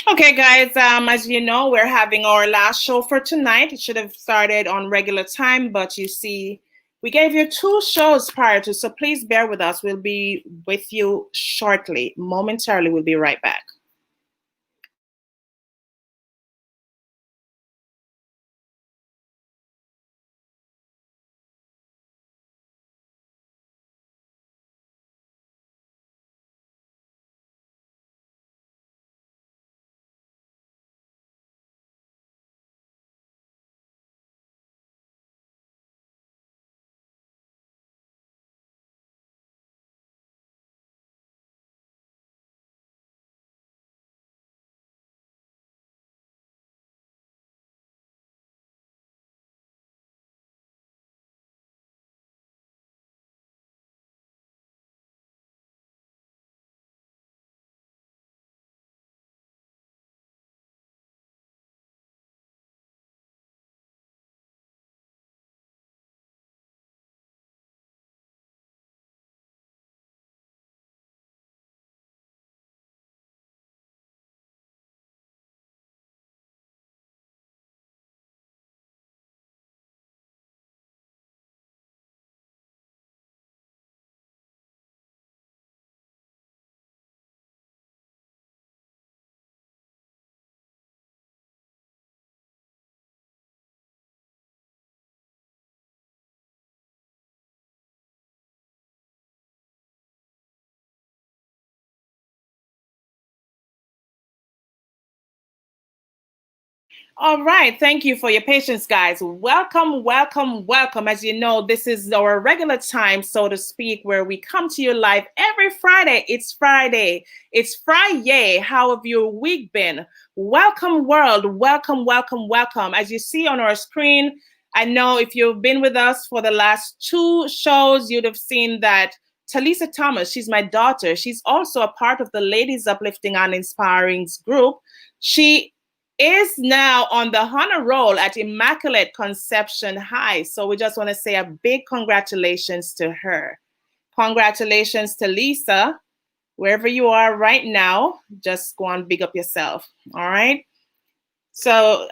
Okay, guys, as you know, we're having our last show for tonight. It should have started on regular time, but you see, we gave you 2 shows prior to, so please bear with us. We'll be with you shortly. Momentarily, we'll be right back. All right. Thank you for your patience, guys. Welcome, welcome, welcome. As you know, this is our regular time, so to speak, where we come to you live every Friday. It's Friday. It's Friday. How have your week been? Welcome, world. Welcome, welcome, welcome. As you see on our screen, I know if you've been with us for the last 2 shows, you'd have seen that Talisa Thomas, she's my daughter. She's also a part of the Ladies Uplifting and Inspiring group. She is now on the honor roll at Immaculate Conception High. So we just want to say a big congratulations to her. Congratulations to Lisa. Wherever you are right now, just go and big up yourself. All right. So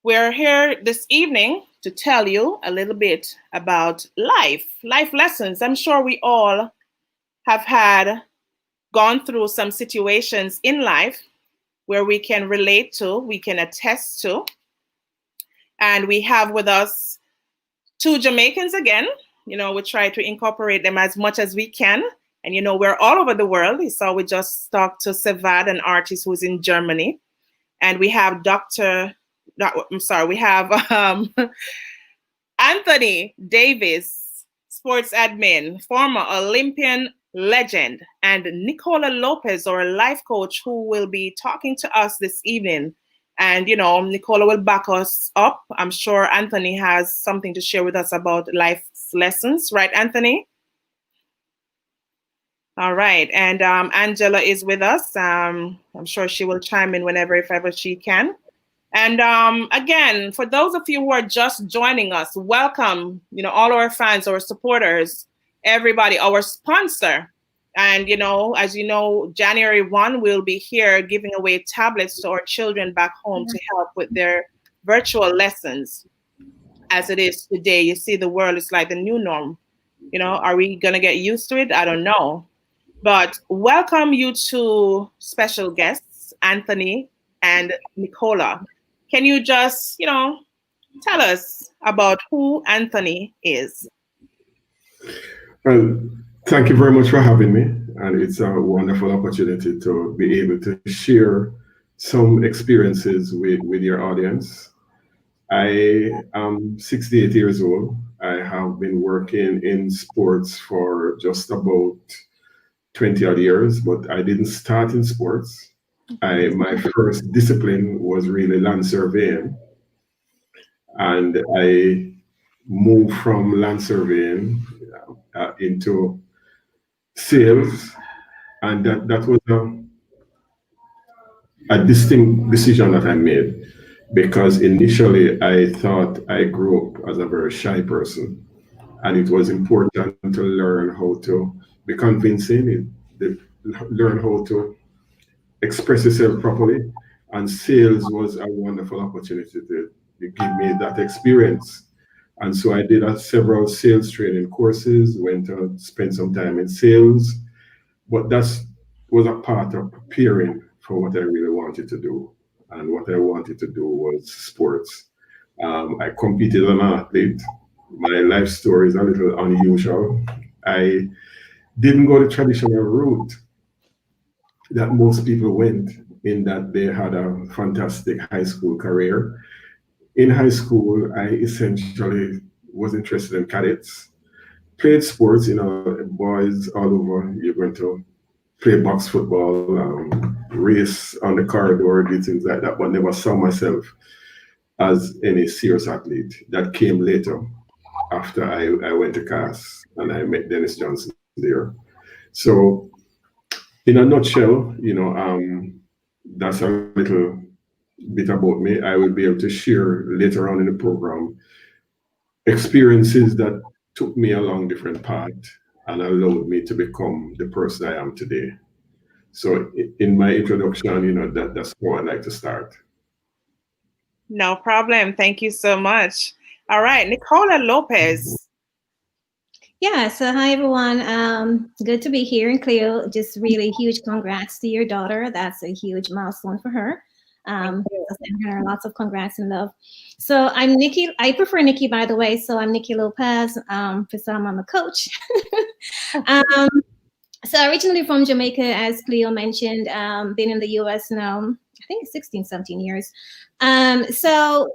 we're here this evening to tell you a little bit about life lessons. I'm sure we all have gone through some situations in life where we can relate to, we can attest to. And we have with us 2 Jamaicans again. You know, we try to incorporate them as much as we can. And, you know, we're all over the world. So we just talked to Sevad, an artist who's in Germany. And we have we have Anthony Davis, sports admin, former Olympian legend, and Nicola Lopez, or a life coach, who will be talking to us this evening. And, you know, Nicola will back us up. I'm sure Anthony has something to share with us about life's lessons. Right, Anthony? All right. And Angela is with us. I'm sure she will chime in whenever, if ever she can. And again, for those of you who are just joining us, welcome, you know, all our fans, our supporters, everybody, our sponsor. And, you know, as you know, January 1, we'll be here giving away tablets to our children back home to help with their virtual lessons. As it is today, you see, the world is like the new norm. You know, are we going to get used to it? I don't know. But welcome you to special guests, Anthony and Nicola. Can you just, you know, tell us about who Anthony is? Well, thank you very much for having me. And it's a wonderful opportunity to be able to share some experiences with your audience. I am 68 years old. I have been working in sports for just about 20 odd years, but I didn't start in sports. My first discipline was really land surveying, and I moved from land surveying into sales, and that was a distinct decision that I made, because initially I thought I grew up as a very shy person, and it was important to learn how to be convincing, learn how to express yourself properly. And sales was a wonderful opportunity to give me that experience. And so I did several sales training courses, went to spend some time in sales, but that's was a part of preparing for what I really wanted to do. And what I wanted to do was sports. I competed as an athlete. My life story is a little unusual. I didn't go the traditional route that most people went, in that they had a fantastic high school career. In high school, I essentially was interested in cadets, played sports, boys all over. You're going to play box football, race on the corridor, do things like that, but never saw myself as any serious athlete. That came later after I went to CAS and I met Dennis Johnson there. So, in a nutshell, that's a little bit about me. I will be able to share later on in the program experiences that took me along different paths and allowed me to become the person I am today. So in my introduction, that's how I like to start. No problem. Thank you so much. All right, Nicola Lopez. Yeah, so hi everyone. Good to be here in Cleo. Just really huge congrats to your daughter. That's a huge milestone for her. Thank you. So send her lots of congrats and love. So I'm Nikki. I prefer Nikki, by the way. So I'm Nikki Lopez. For some, I'm a coach. um, so originally from Jamaica, as Cleo mentioned, been in the US now, I think 16, 17 years. So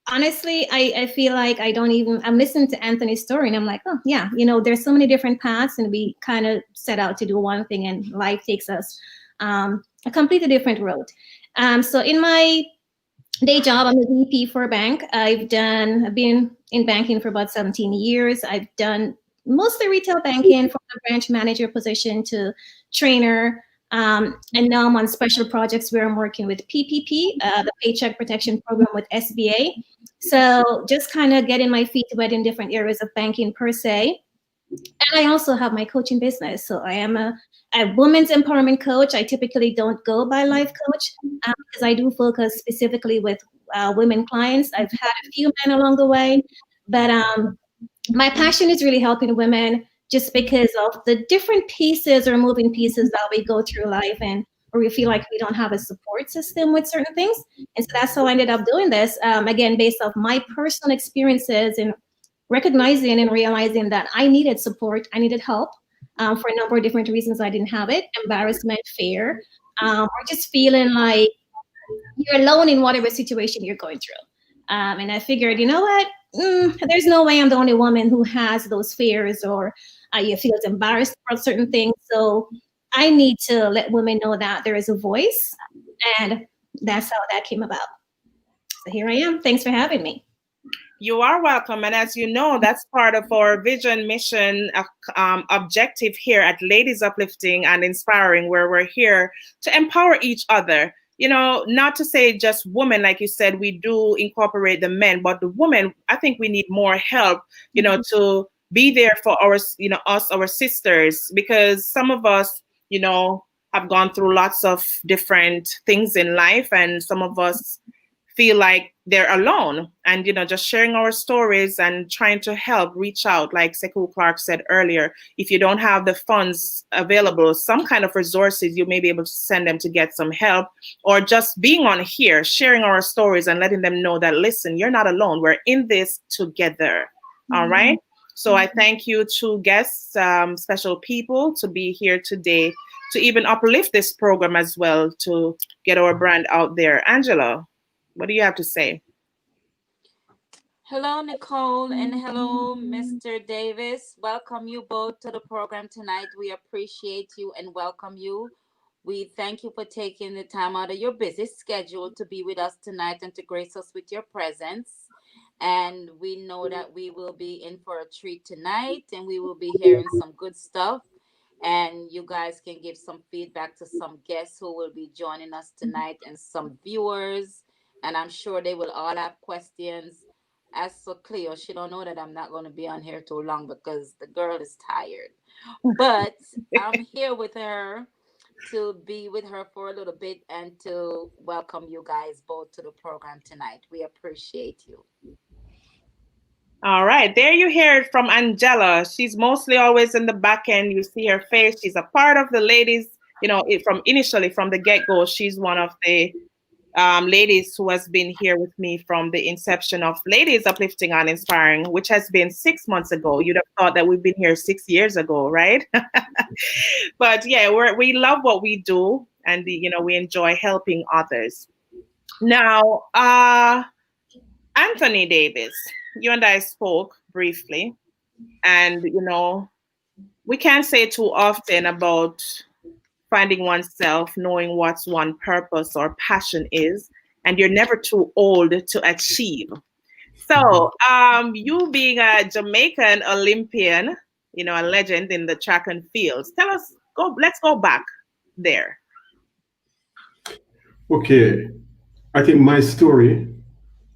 honestly, I feel like I'm listening to Anthony's story and I'm like, oh yeah, there's so many different paths and we kind of set out to do one thing and life takes us a completely different road. So in my day job, I'm a VP for a bank. I've been in banking for about 17 years. I've done mostly retail banking from the branch manager position to trainer. And now I'm on special projects where I'm working with PPP, the Paycheck Protection Program with SBA. So just kind of getting my feet wet in different areas of banking per se. And I also have my coaching business. So I am a women's empowerment coach. I typically don't go by life coach because I do focus specifically with women clients. I've had a few men along the way, but my passion is really helping women just because of the different pieces or moving pieces that we go through life and where we feel like we don't have a support system with certain things. And so that's how I ended up doing this, again, based off my personal experiences and recognizing and realizing that I needed support, I needed help for a number of different reasons I didn't have it, embarrassment, fear, or just feeling like you're alone in whatever situation you're going through. And I figured, you know what? There's no way I'm the only woman who has those fears or you feel embarrassed about certain things. So I need to let women know that there is a voice, and that's how that came about. So here I am. Thanks for having me. You are welcome. And as you know, that's part of our vision, mission, objective here at Ladies Uplifting and Inspiring, where we're here to empower each other. Not to say just women, like you said, we do incorporate the men, but the women, I think we need more help, to be there for us, our sisters, because some of us, have gone through lots of different things in life, and some of us feel like they're alone, and just sharing our stories and trying to help reach out, like Sekou Clark said earlier. If you don't have the funds available, some kind of resources, you may be able to send them to get some help, or just being on here sharing our stories and letting them know that, listen, you're not alone, we're in this together. All right. So I thank you to guests, special people, to be here today to even uplift this program as well, to get our brand out there. Angela, what do you have to say? Hello, Nicole, and hello, Mr. Davis. Welcome you both to the program tonight. We appreciate you and welcome you. We thank you for taking the time out of your busy schedule to be with us tonight and to grace us with your presence. And we know that we will be in for a treat tonight and we will be hearing some good stuff. And you guys can give some feedback to some guests who will be joining us tonight and some viewers. And I'm sure they will all have questions. As for Cleo, she don't know that I'm not going to be on here too long because the girl is tired. But I'm here with her to be with her for a little bit and to welcome you guys both to the program tonight. We appreciate you. All right, there you hear it from Angela. She's mostly always in the back end. You see her face. She's a part of the ladies. From initially from the get go, she's one of the ladies who has been here with me from the inception of Ladies Uplifting and Inspiring, which has been 6 months ago. You'd have thought that we've been here 6 years ago, right? But yeah, we love what we do, and we enjoy helping others. Now, Anthony Davis, you and I spoke briefly, and we can't say too often about finding oneself, knowing what one's purpose or passion is, and you're never too old to achieve. So, you being a Jamaican Olympian, a legend in the track and fields, let's go back there. Okay, I think my story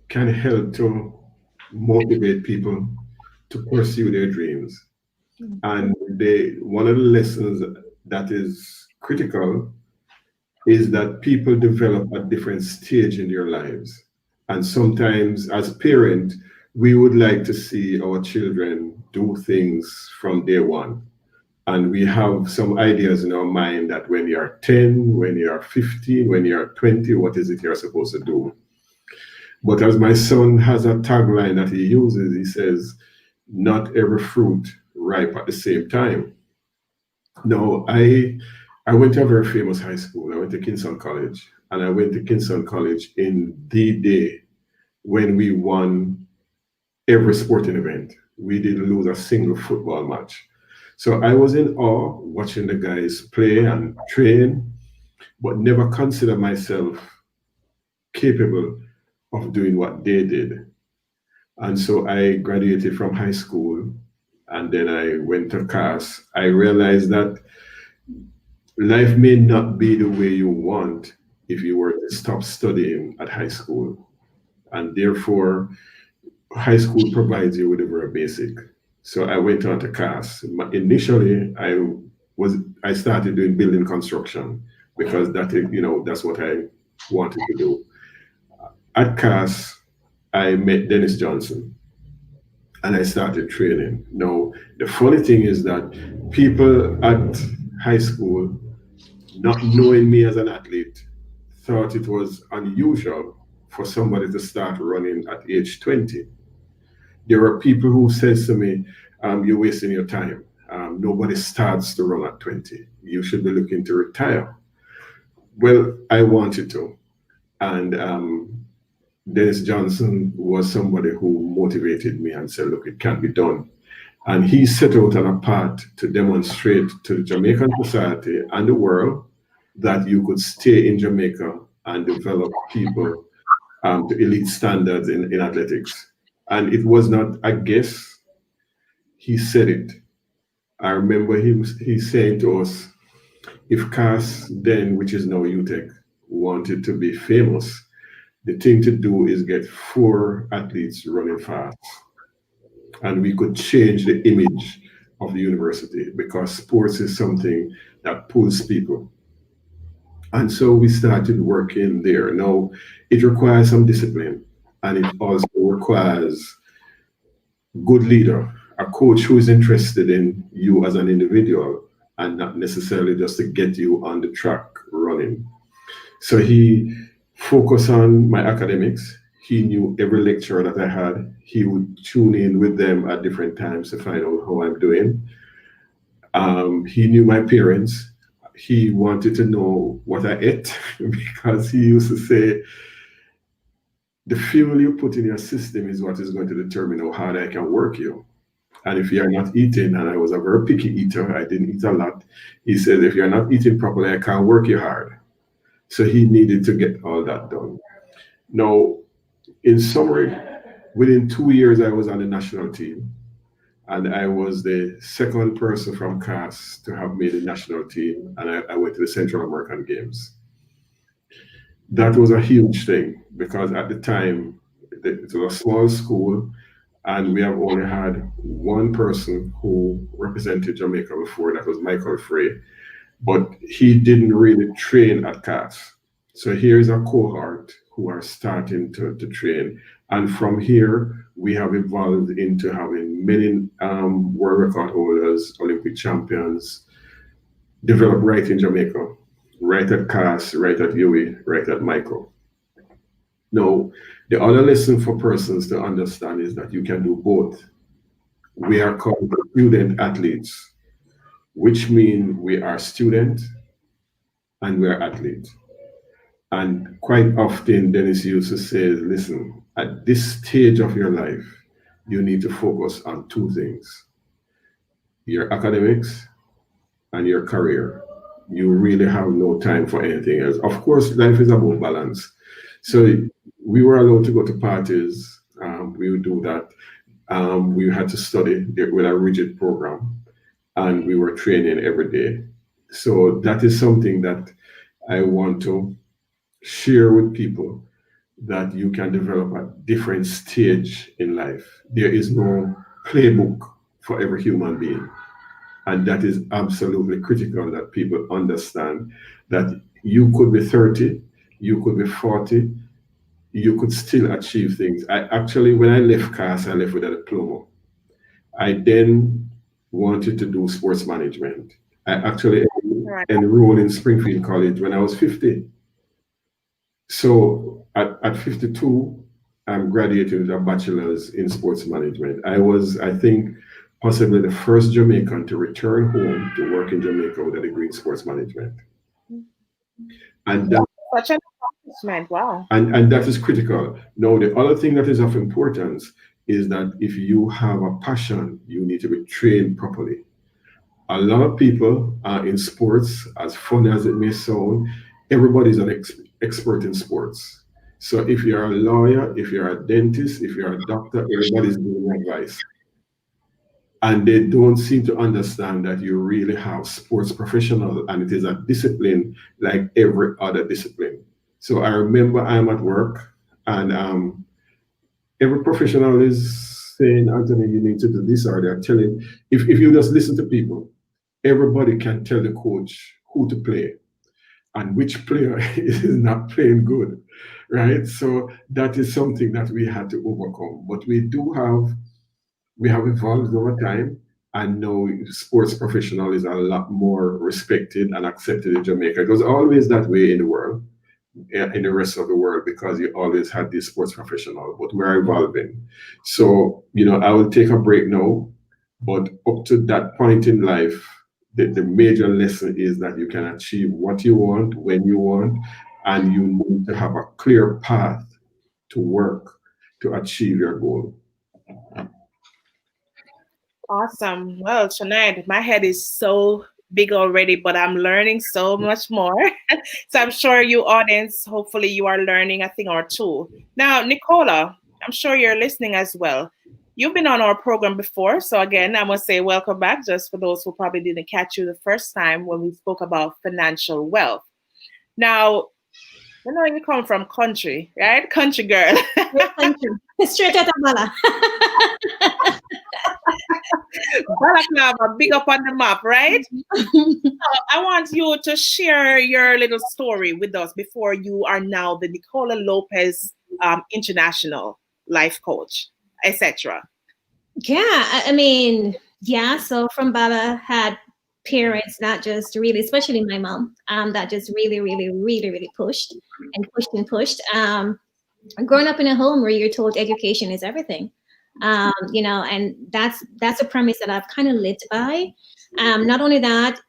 can help to motivate people to pursue their dreams. And one of the lessons that is critical is that people develop at different stage in their lives. And sometimes as parents, we would like to see our children do things from day one. And we have some ideas in our mind that when you're 10, when you're 15, when you're 20, what is it you're supposed to do? But as my son has a tagline that he uses, he says, not every fruit ripe at the same time. Now, I went to a very famous high school. I went to Kingston College, and I went to Kingston College in the day when we won every sporting event. We didn't lose a single football match. So I was in awe watching the guys play and train, but never consider myself capable of doing what they did. And so I graduated from high school, and then I went to CAS. I realized that life may not be the way you want if you were to stop studying at high school. And therefore, high school provides you with a very basic. So I went on to CAS. Initially, I started doing building construction because that's what I wanted to do. At CAS, I met Dennis Johnson, and I started training. Now, the funny thing is that people at high school, not knowing me as an athlete, thought it was unusual for somebody to start running at age 20. There are people who says to me, you're wasting your time. Nobody starts to run at 20. You should be looking to retire. Well, I wanted to. And Dennis Johnson was somebody who motivated me and said, look, it can be done. And he set out on a path to demonstrate to the Jamaican society and the world that you could stay in Jamaica and develop people to elite standards in athletics. And it was not a guess. He said it. I remember he saying to us, if CAS then, which is now UTEC, wanted to be famous, the thing to do is get 4 athletes running fast. And we could change the image of the university because sports is something that pulls people. And so we started working there. Now, it requires some discipline, and it also requires good leader, a coach who is interested in you as an individual and not necessarily just to get you on the track running. So he focused on my academics. He knew every lecture that I had. He would tune in with them at different times to find out how I'm doing. He knew my parents. He wanted to know what I ate because he used to say, the fuel you put in your system is what is going to determine how hard I can work you. And if you're not eating, and I was a very picky eater, I didn't eat a lot. He said, if you're not eating properly, I can't work you hard. So he needed to get all that done. Now, in summary, within 2 years, I was on the national team. And I was the second person from CAS to have made the national team. And I went to the Central American Games. That was a huge thing because at the time, it was a small school and we have only had one person who represented Jamaica before, that was Michael Frey. but he didn't really train at CAS. So here's a cohort who are starting to train. And from here, we have evolved into having many world record holders, Olympic champions, developed right in Jamaica, right at CAS, right at UE, right at Michael. Now, the other lesson for persons to understand is that you can do both. We are called student athletes, which means we are student and we are athlete. And quite often, Dennis used to say, listen, at this stage of your life, you need to focus on two things, your academics and your career. You really have no time for anything else. Of course, life is about balance. So we were allowed to go to parties. We would do that. We had to study with a rigid program, and we were training every day. So that is something that I want to share with people, that you can develop at different stage in life. There is no playbook for every human being. And that is absolutely critical, that people understand that you could be 30, you could be 40, you could still achieve things. I actually, when I left CAS, I left with a diploma. I then wanted to do sports management. I actually enrolled in Springfield College when I was 50. So at 52, I'm graduating with a bachelor's in sports management. I was, I think, possibly the first Jamaican to return home to work in Jamaica with a degree in sports management. And that, such an accomplishment, wow. And that is critical. Now, the other thing that is of importance is that if you have a passion, you need to be trained properly. A lot of people are in sports, as fun as it may sound, everybody's an expert in sports. So if you're a lawyer, if you're a dentist, if you're a doctor, everybody's giving advice. And they don't seem to understand that you really have sports professional, and it is a discipline like every other discipline. So I remember I'm at work, and every professional is saying, Anthony, you need to do this, or they're telling, if you just listen to people, everybody can tell the coach who to play and which player is not playing good, right? So that is something that we had to overcome. But we have evolved over time, and now sports professional is a lot more respected and accepted in Jamaica. It was always that way in the world, in the rest of the world, because you always had this sports professional, but we're evolving. So, I will take a break now, but up to that point in life, the major lesson is that you can achieve what you want, when you want, and you need to have a clear path to work to achieve your goal. Awesome. Well, tonight my head is so big already, but I'm learning so much more. So I'm sure you audience, hopefully you are learning a thing or two. Now, Nicola, I'm sure you're listening as well. You've been on our program before. So again, I must say welcome back, just for those who probably didn't catch you the first time when we spoke about financial wealth. Now, you come from country, right? Country girl. Straight out of Bala. Balaclava, big up on the map, right? So I want you to share your little story with us before you are now the Nicola Lopez International Life Coach, etc. Yeah, so from Bala, had parents not just really, especially my mom, that just really, really, really, really pushed and pushed. Growing up in a home where you're told education is everything, and that's a premise that I've kind of lived by. Not only that,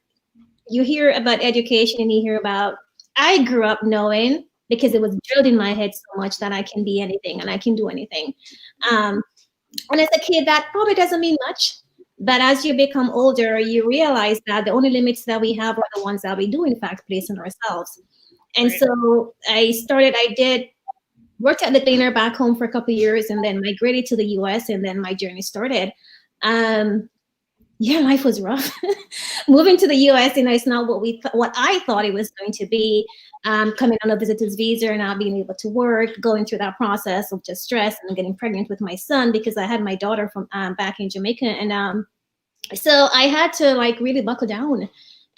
you hear about education and you hear about, I grew up knowing, because it was drilled in my head so much, that I can be anything and I can do anything. And as a kid, that probably doesn't mean much. But as you become older, you realize that the only limits that we have are the ones that we do, in fact, place on ourselves. And Right. so worked at the cleaner back home for a couple of years, and then migrated to the US, and then my journey started. Life was rough. Moving to the US, it's not what I thought it was going to be. Coming on a visitor's visa and not being able to work, going through that process of just stress, and getting pregnant with my son, because I had my daughter from back in Jamaica. And so I had to really buckle down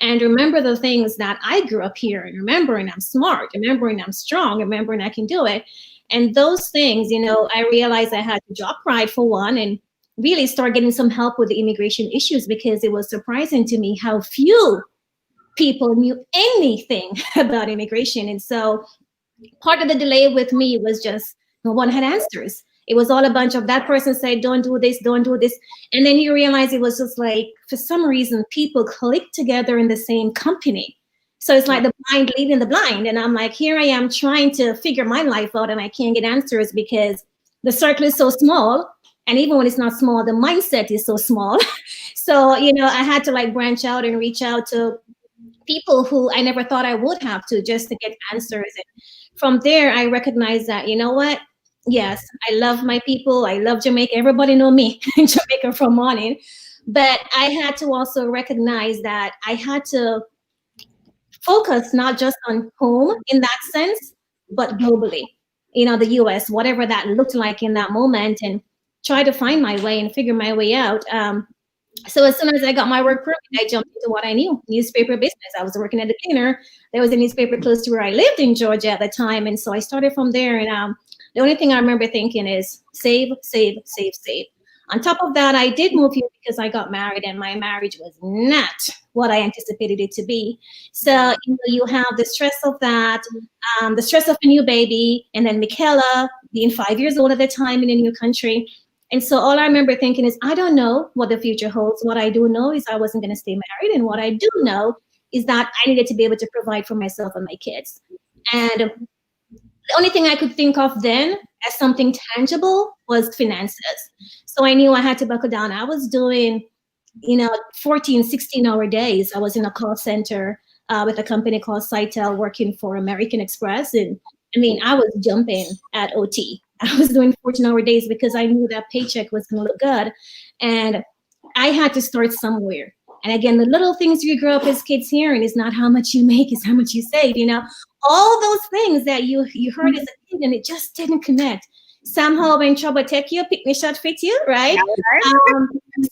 and remember the things that I grew up here and remembering I'm smart, remembering I'm strong, remembering I can do it. And those things, I realized I had to drop pride for one and really start getting some help with the immigration issues, because it was surprising to me how few people knew anything about immigration. And so part of the delay with me was just no one had answers. It was all a bunch of that person said, don't do this, don't do this. And then you realize it was just like, for some reason, people clicked together in the same company. So it's like the blind leading the blind. And I'm like, here I am trying to figure my life out and I can't get answers because the circle is so small. And even when it's not small, the mindset is so small. So, I had to like branch out and reach out to people who I never thought I would have to, just to get answers. And from there, I recognized that, you know what? Yes, I love my people. I love Jamaica. Everybody know me in Jamaica from morning. But I had to also recognize that I had to focus not just on home in that sense, but globally, the US, whatever that looked like in that moment, and try to find my way and figure my way out. So as soon as I got my work permit, I jumped into what I knew, newspaper business. I was working at the cleaner. There was a newspaper close to where I lived in Georgia at the time. And so I started from there. And the only thing I remember thinking is save, save, save, save. On top of that, I did move here because I got married, and my marriage was not what I anticipated it to be. So you have the stress of that, the stress of a new baby, and then Michaela being 5 years old at the time in a new country. And so all I remember thinking is, I don't know what the future holds. What I do know is I wasn't going to stay married. And what I do know is that I needed to be able to provide for myself and my kids. And the only thing I could think of then as something tangible was finances. So I knew I had to buckle down. I was doing, 14, 16-hour days. I was in a call center with a company called Sitel working for American Express. And I was jumping at OT. I was doing 14-hour days because I knew that paycheck was going to look good. And I had to start somewhere. And again, the little things you grow up as kids hearing is not how much you make, is how much you save, all those things that you heard as a kid, and it just didn't connect. Somehow when trouble take you, pick me shot fit you, right?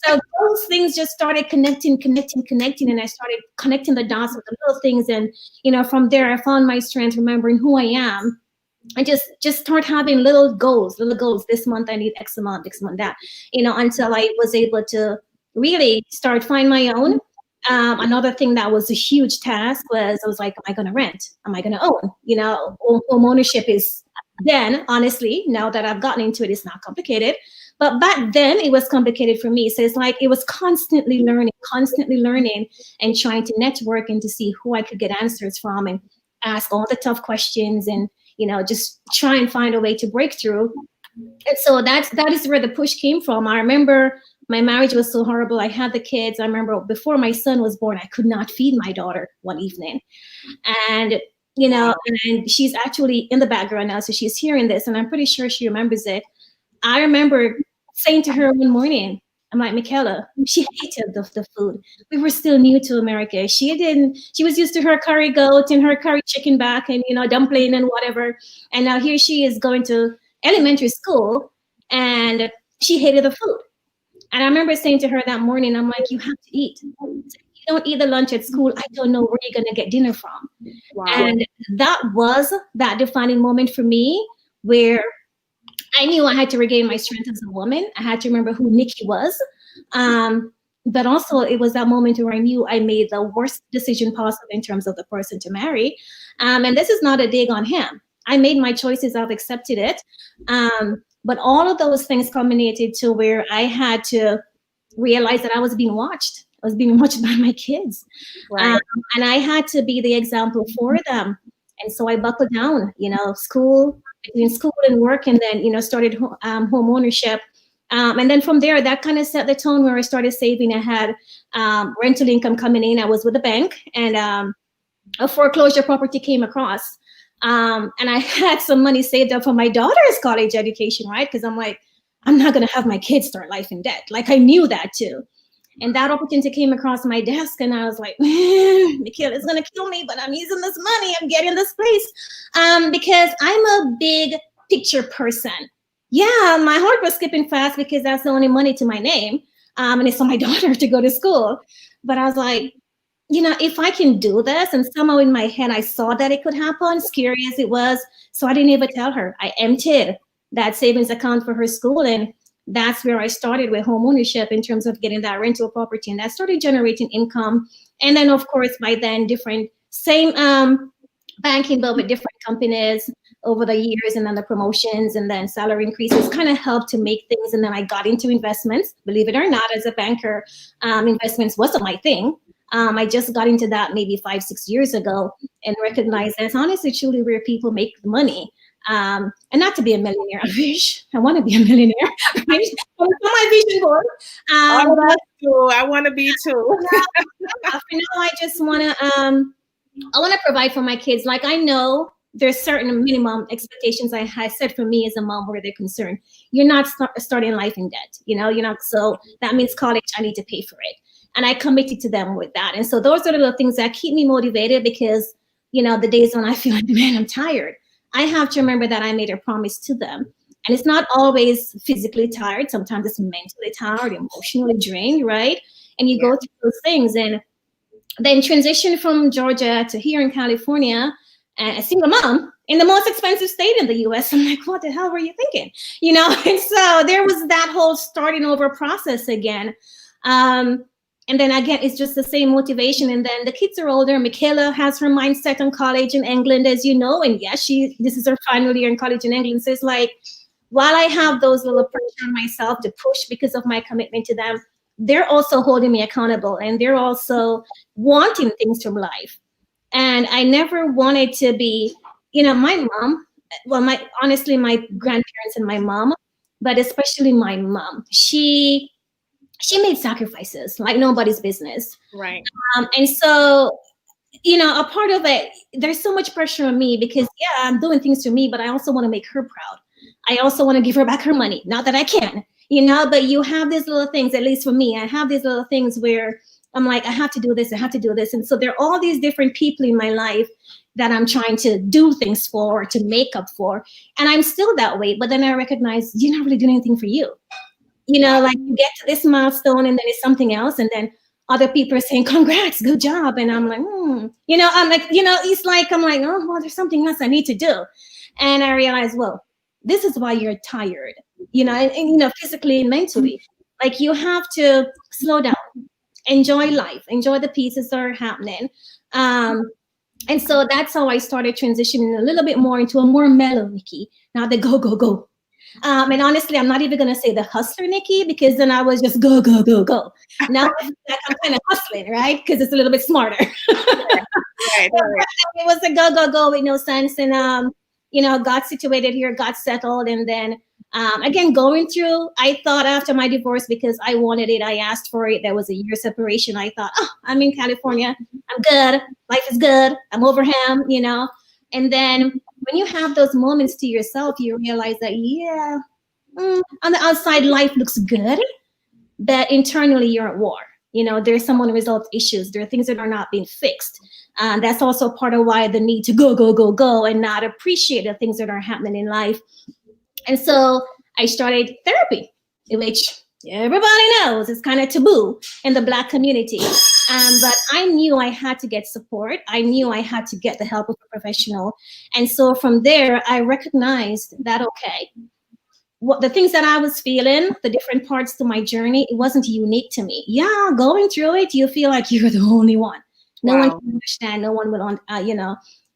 So those things just started connecting, and I started connecting the dots with the little things. And, from there, I found my strength, remembering who I am. I just start having little goals. This month I need X amount, that, until I was able to really start find my own. Another thing that was a huge task was I was like, am I going to rent? Am I going to own? Home ownership is then, honestly, now that I've gotten into it, it's not complicated. But back then it was complicated for me. So it's like it was constantly learning and trying to network and to see who I could get answers from and ask all the tough questions and, just try and find a way to break through. And so that is where the push came from. I remember my marriage was so horrible. I had the kids. I remember before my son was born, I could not feed my daughter one evening. And, and she's actually in the background now. So she's hearing this and I'm pretty sure she remembers it. I remember saying to her one morning, I'm like, Michaela, she hated the food. We were still new to America. She was used to her curry goat and her curry chicken back and, dumpling and whatever. And now here she is going to elementary school and she hated the food. And I remember saying to her that morning, I'm like, you have to eat. If you don't eat the lunch at school, I don't know where you're going to get dinner from. Wow. And that was that defining moment for me where I knew I had to regain my strength as a woman. I had to remember who Nikki was. But also it was that moment where I knew I made the worst decision possible in terms of the person to marry. And this is not a dig on him. I made my choices. I've accepted it. But all of those things culminated to where I had to realize that I was being watched. I was being watched by my kids. Right. And I had to be the example for them. And so I buckled down, between school and work, and then, started home ownership. And then from there, that kind of set the tone where I started saving. I had rental income coming in. I was with a bank, and a foreclosure property came across. And I had some money saved up for my daughter's college education, right? Because I'm like, I'm not going to have my kids start life in debt. Like, I knew that too. And that opportunity came across my desk, and I was like, Nicola is going to kill me, but I'm using this money. I'm getting this place because I'm a big picture person. Yeah, my heart was skipping fast because that's the only money to my name. And it's for my daughter to go to school. But I was like, if I can do this, and somehow in my head, I saw that it could happen, scary as it was. So I didn't even tell her. I emptied that savings account for her school. And that's where I started with home ownership in terms of getting that rental property. And that started generating income. And then, of course, by then, same banking, but with different companies over the years, and then the promotions and then salary increases kind of helped to make things. And then I got into investments. Believe it or not, as a banker, investments wasn't my thing. I just got into that maybe 5-6 years ago, and recognized that's honestly truly where people make the money. And not to be a millionaire. I want to be a millionaire. Right? On my vision board. I want to be too. For now, I just want to provide for my kids. Like, I know there's certain minimum expectations I set for me as a mom where they're concerned. You're not starting life in debt. You're not. So that means college, I need to pay for it. And I committed to them with that. And so those are the things that keep me motivated, because, the days when I feel like, man, I'm tired, I have to remember that I made a promise to them. And it's not always physically tired. Sometimes it's mentally tired, emotionally drained, right? And you go through those things. And then transition from Georgia to here in California, a single mom in the most expensive state in the US. I'm like, what the hell were you thinking? And so there was that whole starting over process again. And then again, it's just the same motivation. And then the kids are older. Michaela has her mindset on college in England, as you know. And yes, this is her final year in college in England. So it's like, while I have those little pressure on myself to push because of my commitment to them, they're also holding me accountable, and they're also wanting things from life. And I never wanted to be, my mom, honestly, my grandparents and my mom, but especially my mom, she made sacrifices like nobody's business. Right. And so, a part of it, there's so much pressure on me because, I'm doing things to me, but I also want to make her proud. I also want to give her back her money. Not that I can, but you have these little things, at least for me, I have these little things where I'm like, I have to do this, I have to do this. And so there are all these different people in my life that I'm trying to do things for, or to make up for. And I'm still that way. But then I recognize you're not really doing anything for you. Like you get to this milestone and then it's something else. And then other people are saying, congrats, good job. And I'm like, I'm like, it's like, I'm like, oh, well, there's something else I need to do. And I realize, well, this is why you're tired, and physically and mentally. Like, you have to slow down, enjoy life, enjoy the pieces that are happening. And so that's how I started transitioning a little bit more into a more mellow Nikki, not the go, go, go. And honestly, I'm not even going to say the hustler Nikki, because then I was just go, go, go, go. Now I'm kind of hustling, right? Because it's a little bit smarter. Right. It was a go, go, go with no sense. And, got situated here, got settled. And then, again, going through, I thought after my divorce, because I wanted it, I asked for it. There was a year separation. I thought, I'm in California. I'm good. Life is good. I'm over him, And then when you have those moments to yourself, you realize that, on the outside, life looks good, but internally you're at war. There's some unresolved issues. There are things that are not being fixed. That's also part of why the need to go, go, go, go, and not appreciate the things that are happening in life. And so I started therapy, which everybody knows is kind of taboo in the Black community. But I knew I had to get support. I knew I had to get the help of a professional. And so from there, I recognized that, okay, what the things that I was feeling, the different parts to my journey, it wasn't unique to me. Yeah, going through it, you feel like you're the only one. No one can understand. No one will,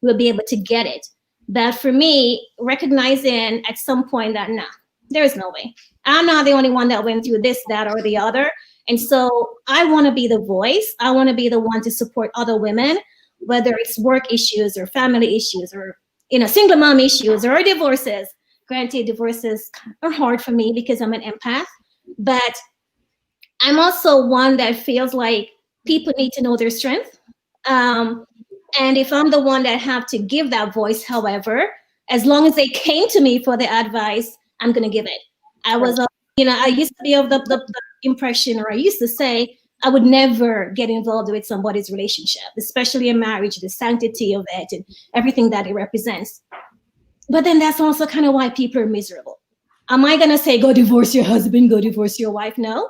will be able to get it. But for me, recognizing at some point that, there is no way. I'm not the only one that went through this, that, or the other. And so I want to be the voice. I want to be the one to support other women, whether it's work issues or family issues or, single mom issues or divorces. Granted, divorces are hard for me because I'm an empath, but I'm also one that feels like people need to know their strength. And if I'm the one that have to give that voice, however, as long as they came to me for the advice, I'm going to give it. I was, I used to be of the impression, or I used to say, I would never get involved with somebody's relationship, especially a marriage, the sanctity of it and everything that it represents. But then that's also kind of why people are miserable. Am I going to say, go divorce your husband, go divorce your wife? No.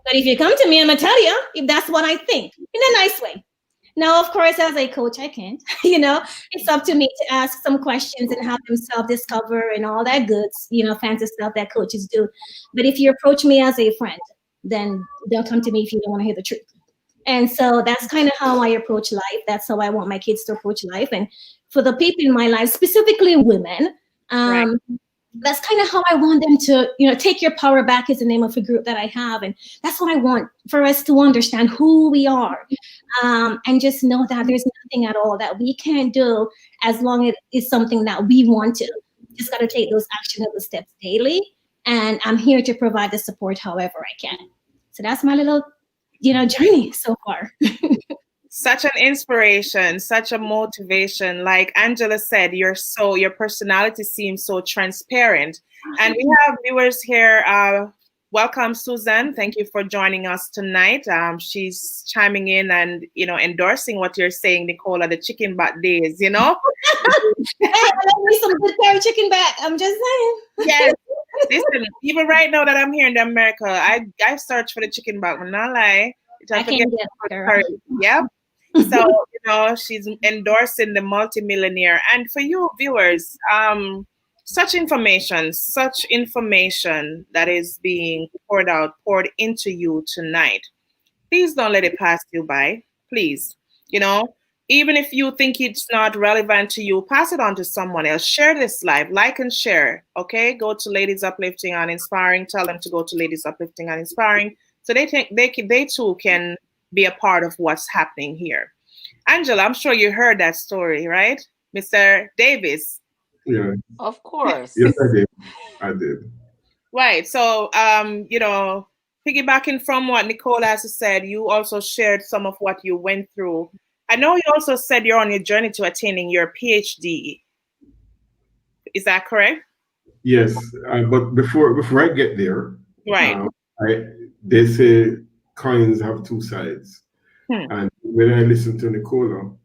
But if you come to me, I'm going to tell you if that's what I think in a nice way. Now, of course, as a coach, I can't. You know, it's up to me to ask some questions and have them self-discover and all that good, fancy stuff that coaches do. But if you approach me as a friend, then don't come to me if you don't want to hear the truth. And so that's kind of how I approach life. That's how I want my kids to approach life. And for the people in my life, specifically women, Right. that's kind of how I want them to, take your power back is the name of a group that I have. And that's what I want for us to understand who we are, and just know that there's nothing at all that we can't do as long as it's something that we want to. Just got to take those actionable steps daily. And I'm here to provide the support however I can. So that's my little, journey so far. Such an inspiration, such a motivation. Like Angela said, your personality seems so transparent. And we have viewers here. Welcome, Susan. Thank you for joining us tonight. She's chiming in and, endorsing what you're saying, Nicola, the chicken back days, Hey, I love me some good curry chicken back. I'm just saying. Yes. Listen, even right now that I'm here in America, I search for the chicken back. I'm not lie. I can't get curry. Yep. So, she's endorsing the multimillionaire. And for you viewers, such information that is being poured into you tonight. Please don't let it pass you by. Please. Even if you think it's not relevant to you, pass it on to someone else. Share this live, like and share. Okay, go to Ladies Uplifting and Inspiring. Tell them to go to Ladies Uplifting and Inspiring, so they too can be a part of what's happening here. Angela, I'm sure you heard that story, right, Mr. Davis? Yeah. Of course. Yes, I did. Right. So, piggybacking from what Nicola has said, you also shared some of what you went through. I know you also said you're on your journey to attaining your PhD. Is that correct? Yes, but before I get there, right? They say coins have two sides, and when I listen to Nicola,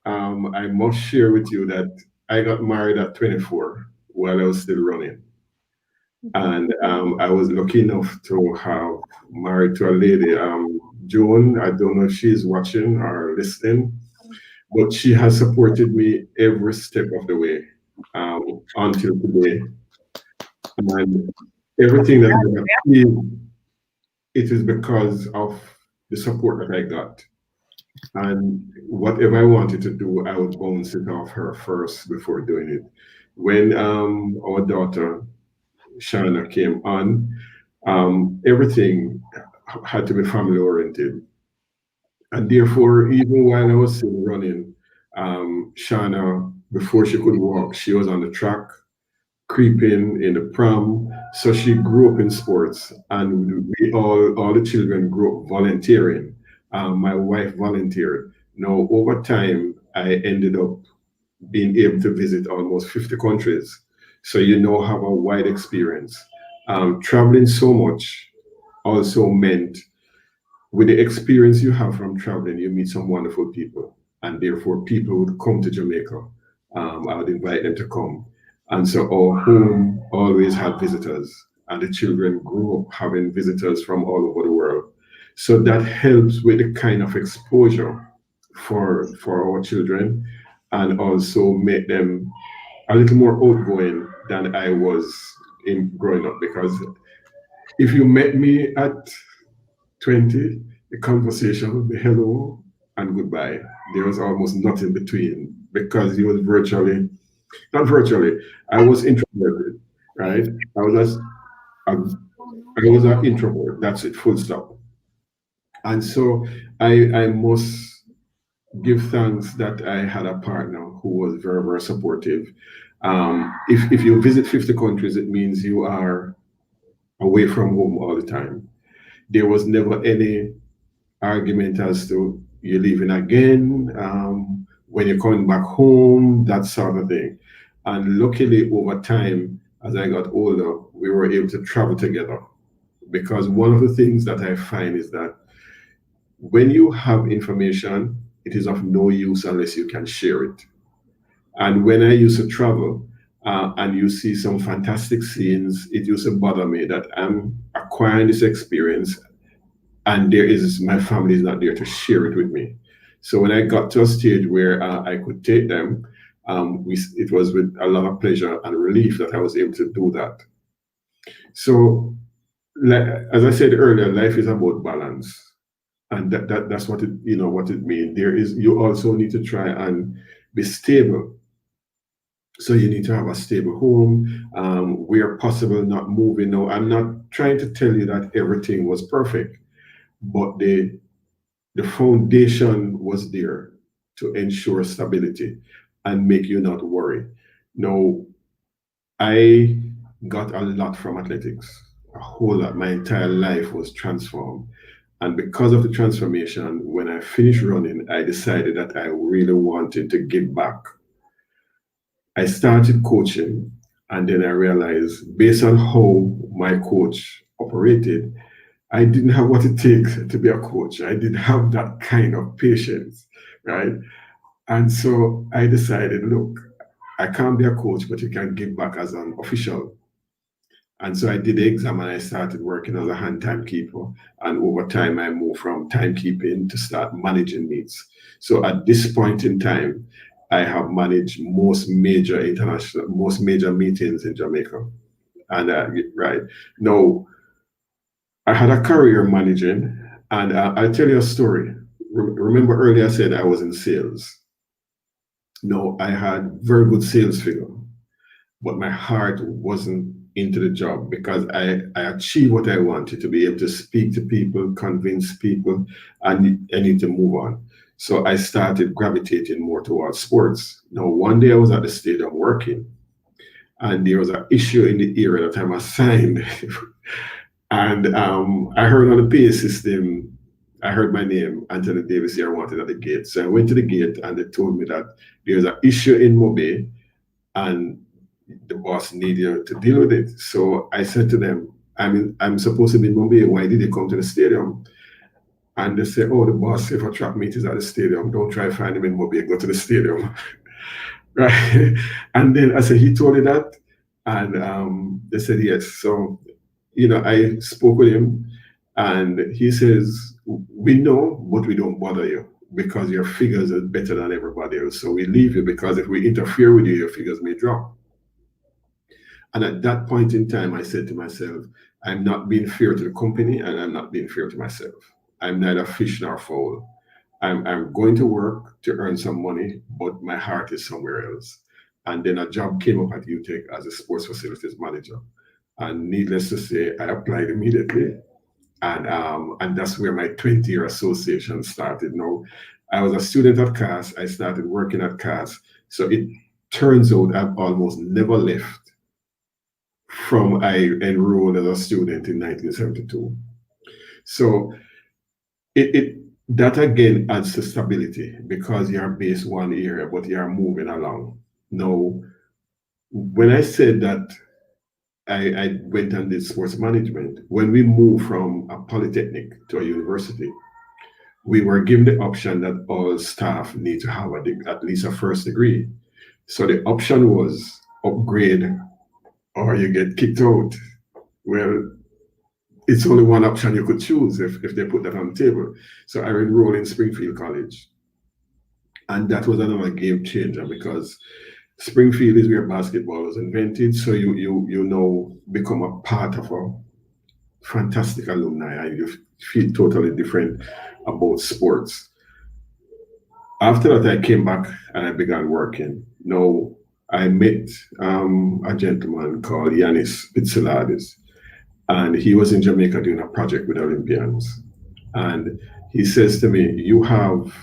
I must share with you that I got married at 24 while I was still running, and I was lucky enough to have married to a lady, Joan. I don't know if she's watching or listening, but she has supported me every step of the way until today. And everything that I achieved, it is because of the support that I got. And whatever I wanted to do, I would bounce it off her first before doing it. When our daughter, Shana, came on, everything had to be family oriented. And therefore, even while I was still running, Shana, before she could walk, she was on the track, creeping in the pram. So she grew up in sports, and we all the children grew up volunteering. My wife volunteered. Now, over time, I ended up being able to visit almost 50 countries. So have a wide experience. Traveling so much also meant, with the experience you have from traveling, you meet some wonderful people, and therefore people would come to Jamaica. I would invite them to come. And so our home always had visitors, and the children grew up having visitors from all over the world. So that helps with the kind of exposure for our children, and also make them a little more outgoing than I was in growing up. Because if you met me at 20, the conversation would be hello and goodbye. There was almost nothing between, because he was not virtually, I was introverted, right? I was an introvert. That's it, full stop. And so I must give thanks that I had a partner who was very, very supportive. If you visit 50 countries, it means you are away from home all the time. There was never any argument as to you're leaving again, when you're coming back home, that sort of thing. And luckily, over time, as I got older, we were able to travel together. Because one of the things that I find is that when you have information, it is of no use unless you can share it. And when I used to travel, and you see some fantastic scenes, it used to bother me that I'm acquiring this experience, and my family is not there to share it with me. So when I got to a stage where I could take them, it was with a lot of pleasure and relief that I was able to do that. So, as I said earlier, life is about balance, and that's what it means. You also need to try and be stable. So you need to have a stable home, where possible, not moving. No, I'm not trying to tell you that everything was perfect, but the foundation was there to ensure stability and make you not worry. No, I got a lot from athletics, a whole lot. My entire life was transformed. And because of the transformation, when I finished running, I decided that I really wanted to give back. I started coaching, and then I realized, based on how my coach operated, I didn't have what it takes to be a coach. I didn't have that kind of patience, right? And so I decided, look, I can't be a coach, but you can give back as an official. And so I did the exam and I started working as a hand timekeeper. And over time, I moved from timekeeping to start managing meets. So at this point in time, I have managed most major meetings in Jamaica. And right now, I had a career managing, and I'll tell you a story. Remember earlier I said I was in sales. No, I had very good sales figure, but my heart wasn't into the job because I achieved what I wanted, to be able to speak to people, convince people, and I need to move on. So I started gravitating more towards sports. Now, one day I was at the stadium working, and there was an issue in the area that I'm assigned. And I heard on the PA system, I heard my name, Anthony Davis here, wanted at the gate. So I went to the gate and they told me that there's an issue in Mobe and the boss needed to deal with it. So I said to them, I'm supposed to be in Mobe. Why did they come to the stadium? And they said, oh, the boss, if a track meet is at the stadium, don't try to find him in Mobe, go to the stadium. Right. And then I said, he told you that? And they said, yes. So, I spoke with him and he says, we know, but we don't bother you because your figures are better than everybody else. So we leave you because if we interfere with you, your figures may drop. And at that point in time, I said to myself, I'm not being fair to the company and I'm not being fair to myself. I'm neither fish nor fowl. I'm going to work to earn some money, but my heart is somewhere else. And then a job came up at UTech as a sports facilities manager. And needless to say, I applied immediately. And that's where my 20-year association started. Now, I was a student at CAS. I started working at CAS. So it turns out I've almost never left from I enrolled as a student in 1972. So that again adds to stability because you're based one area, but you're moving along. Now, when I said that I went and did sports management, when we moved from a polytechnic to a university, we were given the option that all staff need to have at least a first degree. So the option was upgrade or you get kicked out. Well, it's only one option you could choose if they put that on the table. So I enrolled in Springfield College. And that was another game changer because Springfield is where basketball was invented. So you become a part of a fantastic alumni and you feel totally different about sports. After that, I came back and I began working. Now, I met a gentleman called Yanis Pitsilades. And he was in Jamaica doing a project with Olympians. And he says to me, you have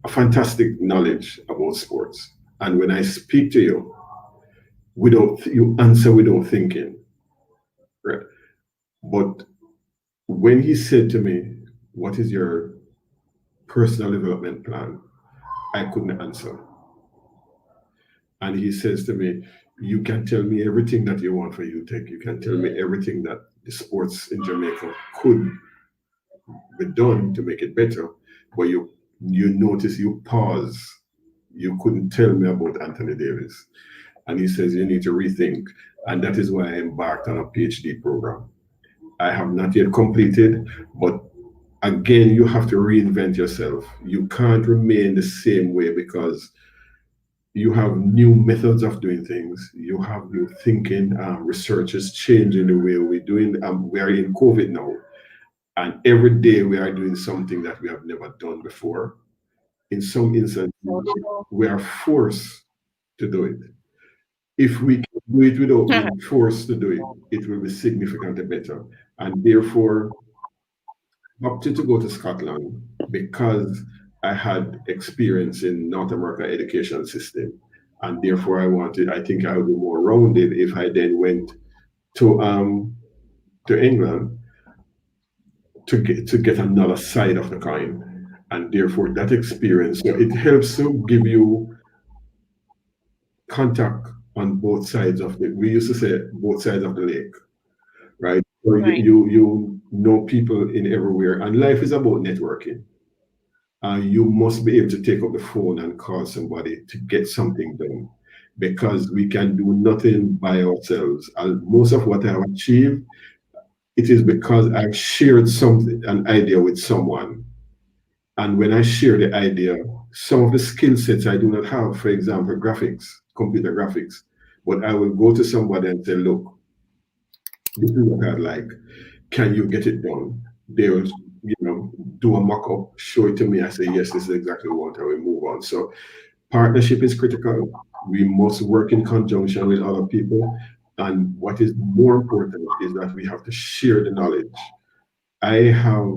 a fantastic knowledge about sports. And when I speak to you, you answer without thinking. Right? But when he said to me, what is your personal development plan? I couldn't answer. And he says to me, you can tell me everything that you want for UTech. You can tell me everything that the sports in Jamaica could be done to make it better. But you notice, you pause. You couldn't tell me about Anthony Davis. And he says, you need to rethink. And that is why I embarked on a PhD program. I have not yet completed, but again, you have to reinvent yourself. You can't remain the same way because you have new methods of doing things. You have new thinking. Research is changing the way we're doing. We are in COVID now, and every day we are doing something that we have never done before. In some instances, we are forced to do it. If we can do it without being forced to do it, it will be significantly better. And therefore, opted to go to Scotland because I had experience in North America education system, and therefore I think I would be more rounded if I then went to England to get another side of the coin, and therefore that experience, so it helps to give you contact on both sides of the. We used to say both sides of the lake, right? So you know people in everywhere, and life is about networking. You must be able to take up the phone and call somebody to get something done because we can do nothing by ourselves. And most of what I've achieved, it is because I've shared something, an idea with someone. And when I share the idea, some of the skill sets I do not have, for example, graphics, computer graphics, but I will go to somebody and say, look, this is what I'd like. Can you get it done? They'll, do a mock-up, show it to me. I say, yes, this is exactly what I will move on. So partnership is critical. We must work in conjunction with other people. And what is more important is that we have to share the knowledge. I have,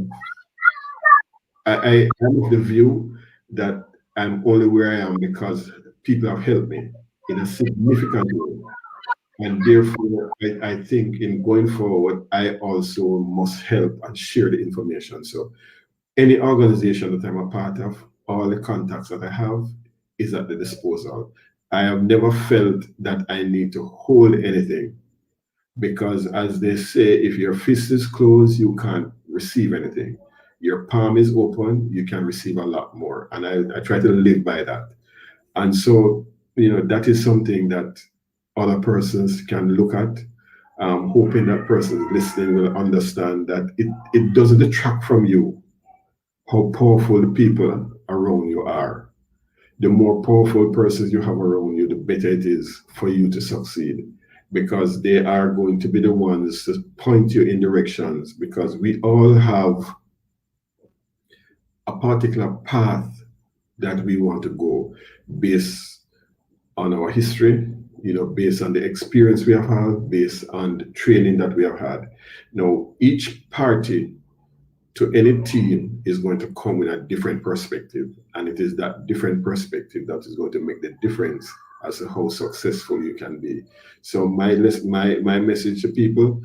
I am of the view that I'm only where I am because people have helped me in a significant way. And therefore, I think in going forward, I also must help and share the information. So any organization that I'm a part of, all the contacts that I have is at the disposal. I have never felt that I need to hold anything because, as they say, if your fist is closed, you can't receive anything. Your palm is open, you can receive a lot more. And I try to live by that. And so, that is something that other persons can look at. Hoping that person listening will understand that it doesn't detract from you how powerful the people around you are. The more powerful persons you have around you, the better it is for you to succeed because they are going to be the ones to point you in directions because we all have a particular path that we want to go based on our history, based on the experience we have had, based on the training that we have had. Now, each party to any team is going to come with a different perspective, and it is that different perspective that is going to make the difference as to how successful you can be. So my message to people: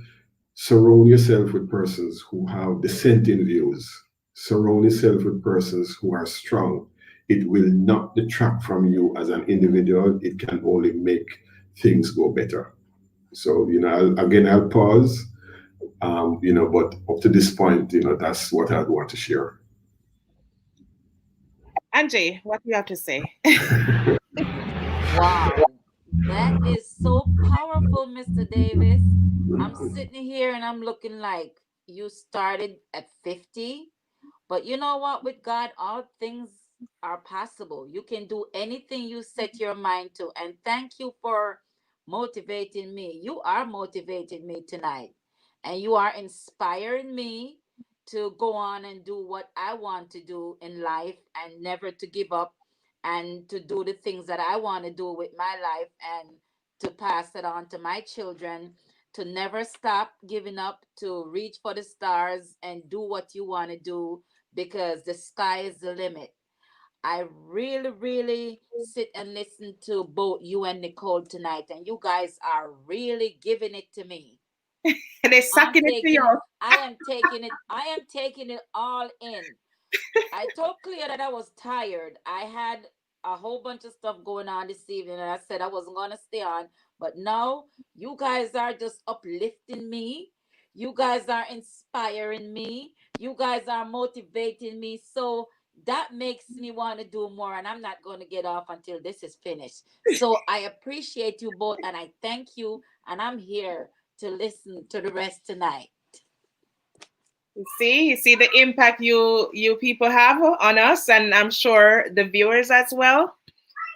surround yourself with persons who have dissenting views. Surround yourself with persons who are strong. It will not detract from you as an individual. It can only make things go better. So, I'll pause. But up to this point, that's what I'd want to share. Angie, what do you have to say? Wow, that is so powerful, Mr. Davis. I'm sitting here and I'm looking like you started at 50. But you know what? With God, all things are possible. You can do anything you set your mind to. And thank you for motivating me. You are motivating me tonight. And you are inspiring me to go on and do what I want to do in life and never to give up and to do the things that I want to do with my life and to pass it on to my children, to never stop giving up, to reach for the stars and do what you want to do because the sky is the limit. I really, really sit and listen to both you and Nicole tonight, and you guys are really giving it to me. They're I'm sucking it to taking it, you. I am taking it all in. I told Cleo that I was tired. I had a whole bunch of stuff going on this evening, and I said I wasn't going to stay on. But now you guys are just uplifting me. You guys are inspiring me. You guys are motivating me. So that makes me want to do more, and I'm not going to get off until this is finished. So I appreciate you both, and I thank you. And I'm here to listen to the rest tonight. You see the impact you people have on us, and I'm sure the viewers as well.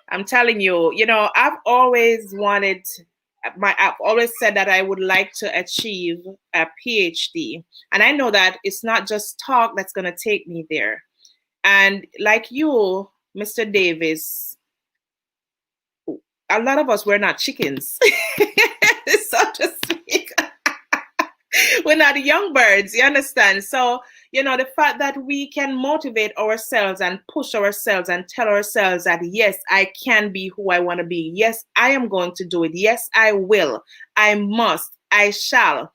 I'm telling you, I've always I've always said that I would like to achieve a PhD. And I know that it's not just talk that's going to take me there. And like you, Mr. Davis, a lot of us, we're not chickens, so to speak. We're not young birds, you understand? So, the fact that we can motivate ourselves and push ourselves and tell ourselves that, yes, I can be who I want to be. Yes, I am going to do it. Yes, I will. I must. I shall.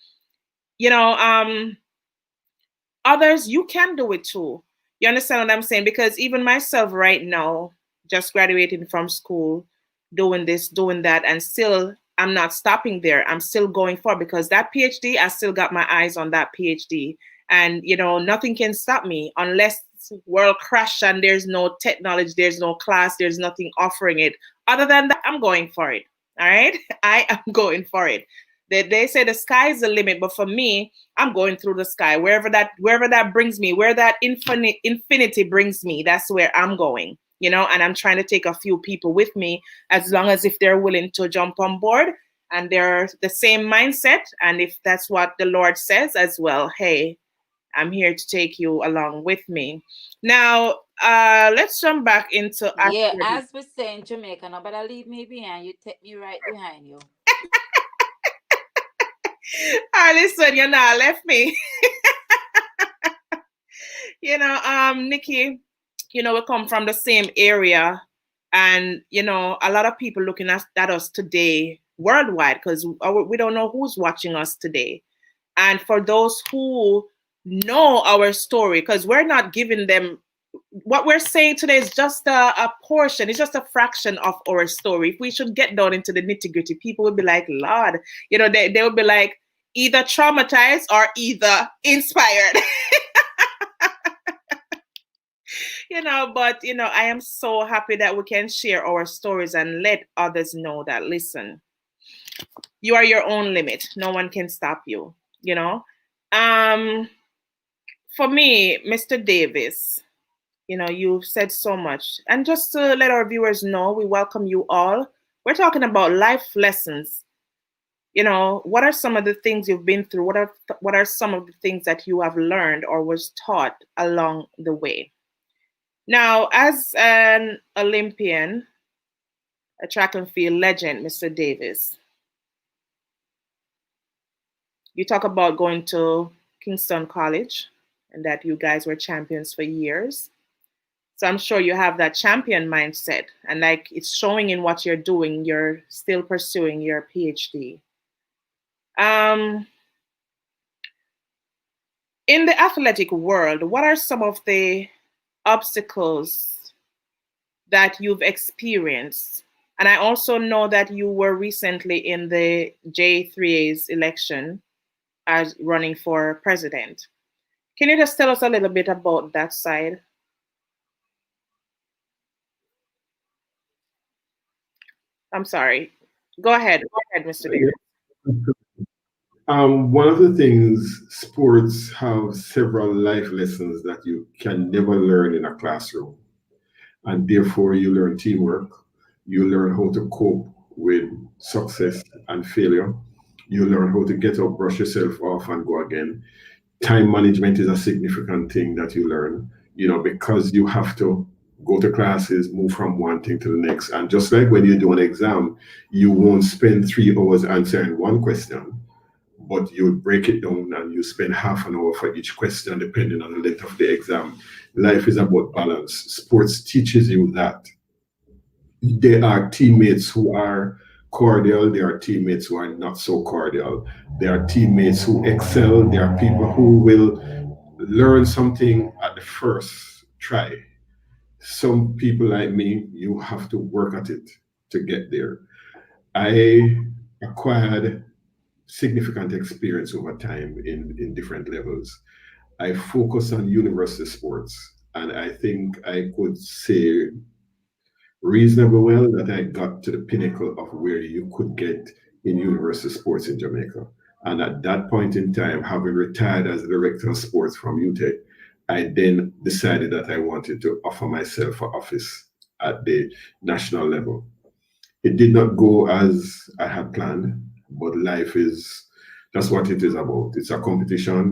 Others, you can do it too. You understand what I'm saying? Because even myself right now, just graduating from school, doing this, doing that, and still I'm not stopping there. I'm still going for because that PhD, I still got my eyes on that PhD. And nothing can stop me unless world crash and there's no technology, there's no class, there's nothing offering it. Other than that, I'm going for it. All right. I am going for it. They say the sky is the limit, but for me, I'm going through the sky. Wherever that brings me, where that infinity brings me, that's where I'm going. And I'm trying to take a few people with me, as long as if they're willing to jump on board and they're the same mindset. And if that's what the Lord says as well, hey, I'm here to take you along with me. Now, let's jump back into Yeah, as we say in Jamaica, nobody leave me behind. You take me right behind you. listen, you're not left me. Nikki, we come from the same area, and a lot of people looking at us today worldwide, because we don't know who's watching us today. And for those who know our story, because we're not giving them what we're saying today is just a portion, it's just a fraction of our story. If we should get down into the nitty-gritty, people would be like, Lord, they would be like either traumatized or either inspired. But I am so happy that we can share our stories and let others know that, listen, you are your own limit. No one can stop you. For me, Mr. Davis, you've said so much. And just to let our viewers know, we welcome you all. We're talking about life lessons. What are some of the things you've been through? What are some of the things that you have learned or was taught along the way? Now, as an Olympian, a track and field legend, Mr. Davis, you talk about going to Kingston College and that you guys were champions for years. So I'm sure you have that champion mindset, and like it's showing in what you're doing. You're still pursuing your PhD. In the athletic world, what are some of the obstacles that you've experienced? And I also know that you were recently in the J3A's election as running for president. Can you just tell us a little bit about that side? I'm sorry. Go ahead. Go ahead, Mr. Davis. One of the things, sports have several life lessons that you can never learn in a classroom. And therefore, you learn teamwork, you learn how to cope with success and failure, you learn how to get up, brush yourself off, and go again. Time management is a significant thing that you learn, because you have to go to classes, move from one thing to the next. And just like when you do an exam, you won't spend 3 hours answering one question, but you break it down and you spend half an hour for each question depending on the length of the exam. Life is about balance. Sports teaches you that. There are teammates who are cordial, there are teammates who are not so cordial. There are teammates who excel, there are people who will learn something at the first try. Some people like me, you have to work at it to get there. I acquired significant experience over time in different levels. I focus on university sports, and I think I could say reasonably well that I got to the pinnacle of where you could get in university sports in Jamaica. And at that point in time, having retired as the director of sports from UTEC, I then decided that I wanted to offer myself for office at the national level. It did not go as I had planned, but life is, that's what it is about. It's a competition.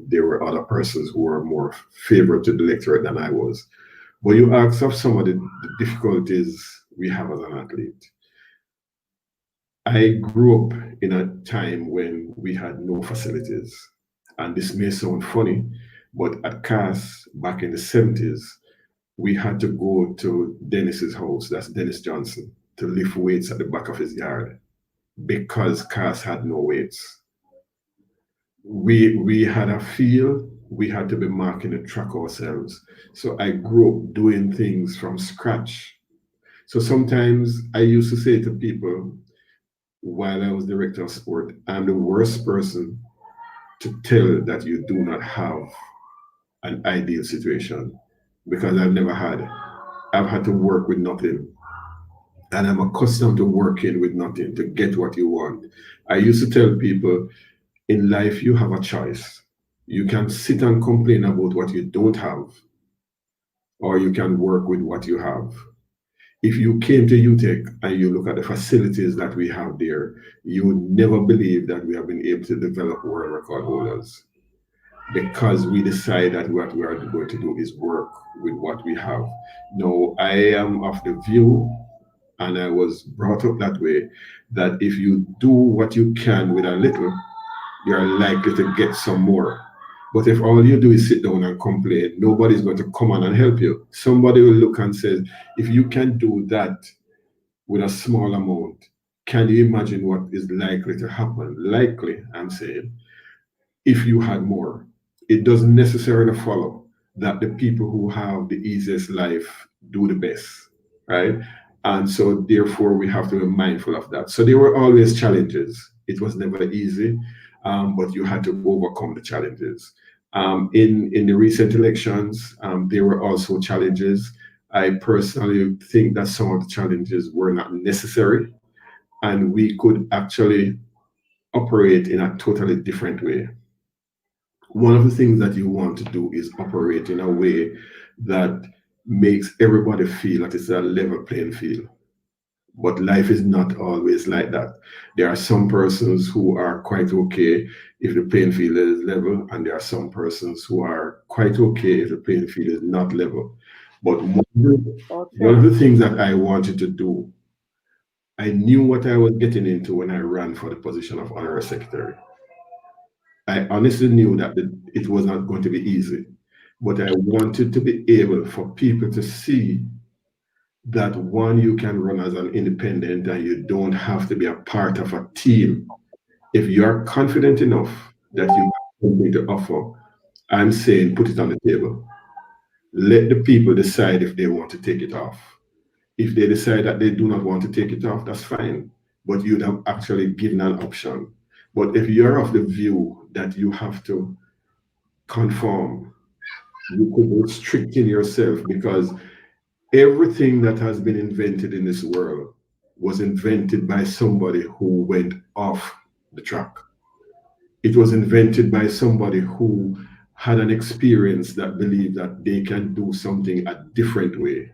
There were other persons who were more favored to the electorate than I was. But you ask of some of the difficulties we have as an athlete. I grew up in a time when we had no facilities. And this may sound funny, but at CAS back in the 70s, we had to go to Dennis's house, that's Dennis Johnson, to lift weights at the back of his yard because CAS had no weights. We had a field, we had to be marking the track ourselves. So I grew up doing things from scratch. So sometimes I used to say to people while I was director of sport, I'm the worst person to tell that you do not have an ideal situation because I've had to work with nothing. And I'm accustomed to working with nothing to get what you want. I used to tell people in life, you have a choice. You can sit and complain about what you don't have, or you can work with what you have. If you came to UTEC and you look at the facilities that we have there, you would never believe that we have been able to develop world record holders because we decide that what we are going to do is work with what we have. Now, I am of the view, and I was brought up that way, that if you do what you can with a little, you're likely to get some more. But if all you do is sit down and complain, nobody's going to come on and help you. Somebody will look and say, if you can do that with a small amount, can you imagine what is likely to happen? Likely, I'm saying, if you had more. It doesn't necessarily follow that the people who have the easiest life do the best, right? And so therefore we have to be mindful of that. So there were always challenges. It was never easy, but you had to overcome the challenges. In the recent elections, there were also challenges. I personally think that some of the challenges were not necessary, and we could actually operate in a totally different way. One of the things that you want to do is operate in a way that makes everybody feel that it's a level playing field. But life is not always like that. There are some persons who are quite okay if the playing field is level, and there are some persons who are quite okay if the playing field is not level. But one of the things that I wanted to do, I knew what I was getting into when I ran for the position of honorary secretary. I honestly knew that it was not going to be easy, but I wanted to be able for people to see that one, you can run as an independent and you don't have to be a part of a team. If you are confident enough that you have something to offer, I'm saying put it on the table. Let the people decide if they want to take it off. If they decide that they do not want to take it off, that's fine. But you'd have actually given an option. But if you're of the view that you have to conform, you could restrict yourself because everything that has been invented in this world was invented by somebody who went off the track. It was invented by somebody who had an experience that believed that they can do something a different way.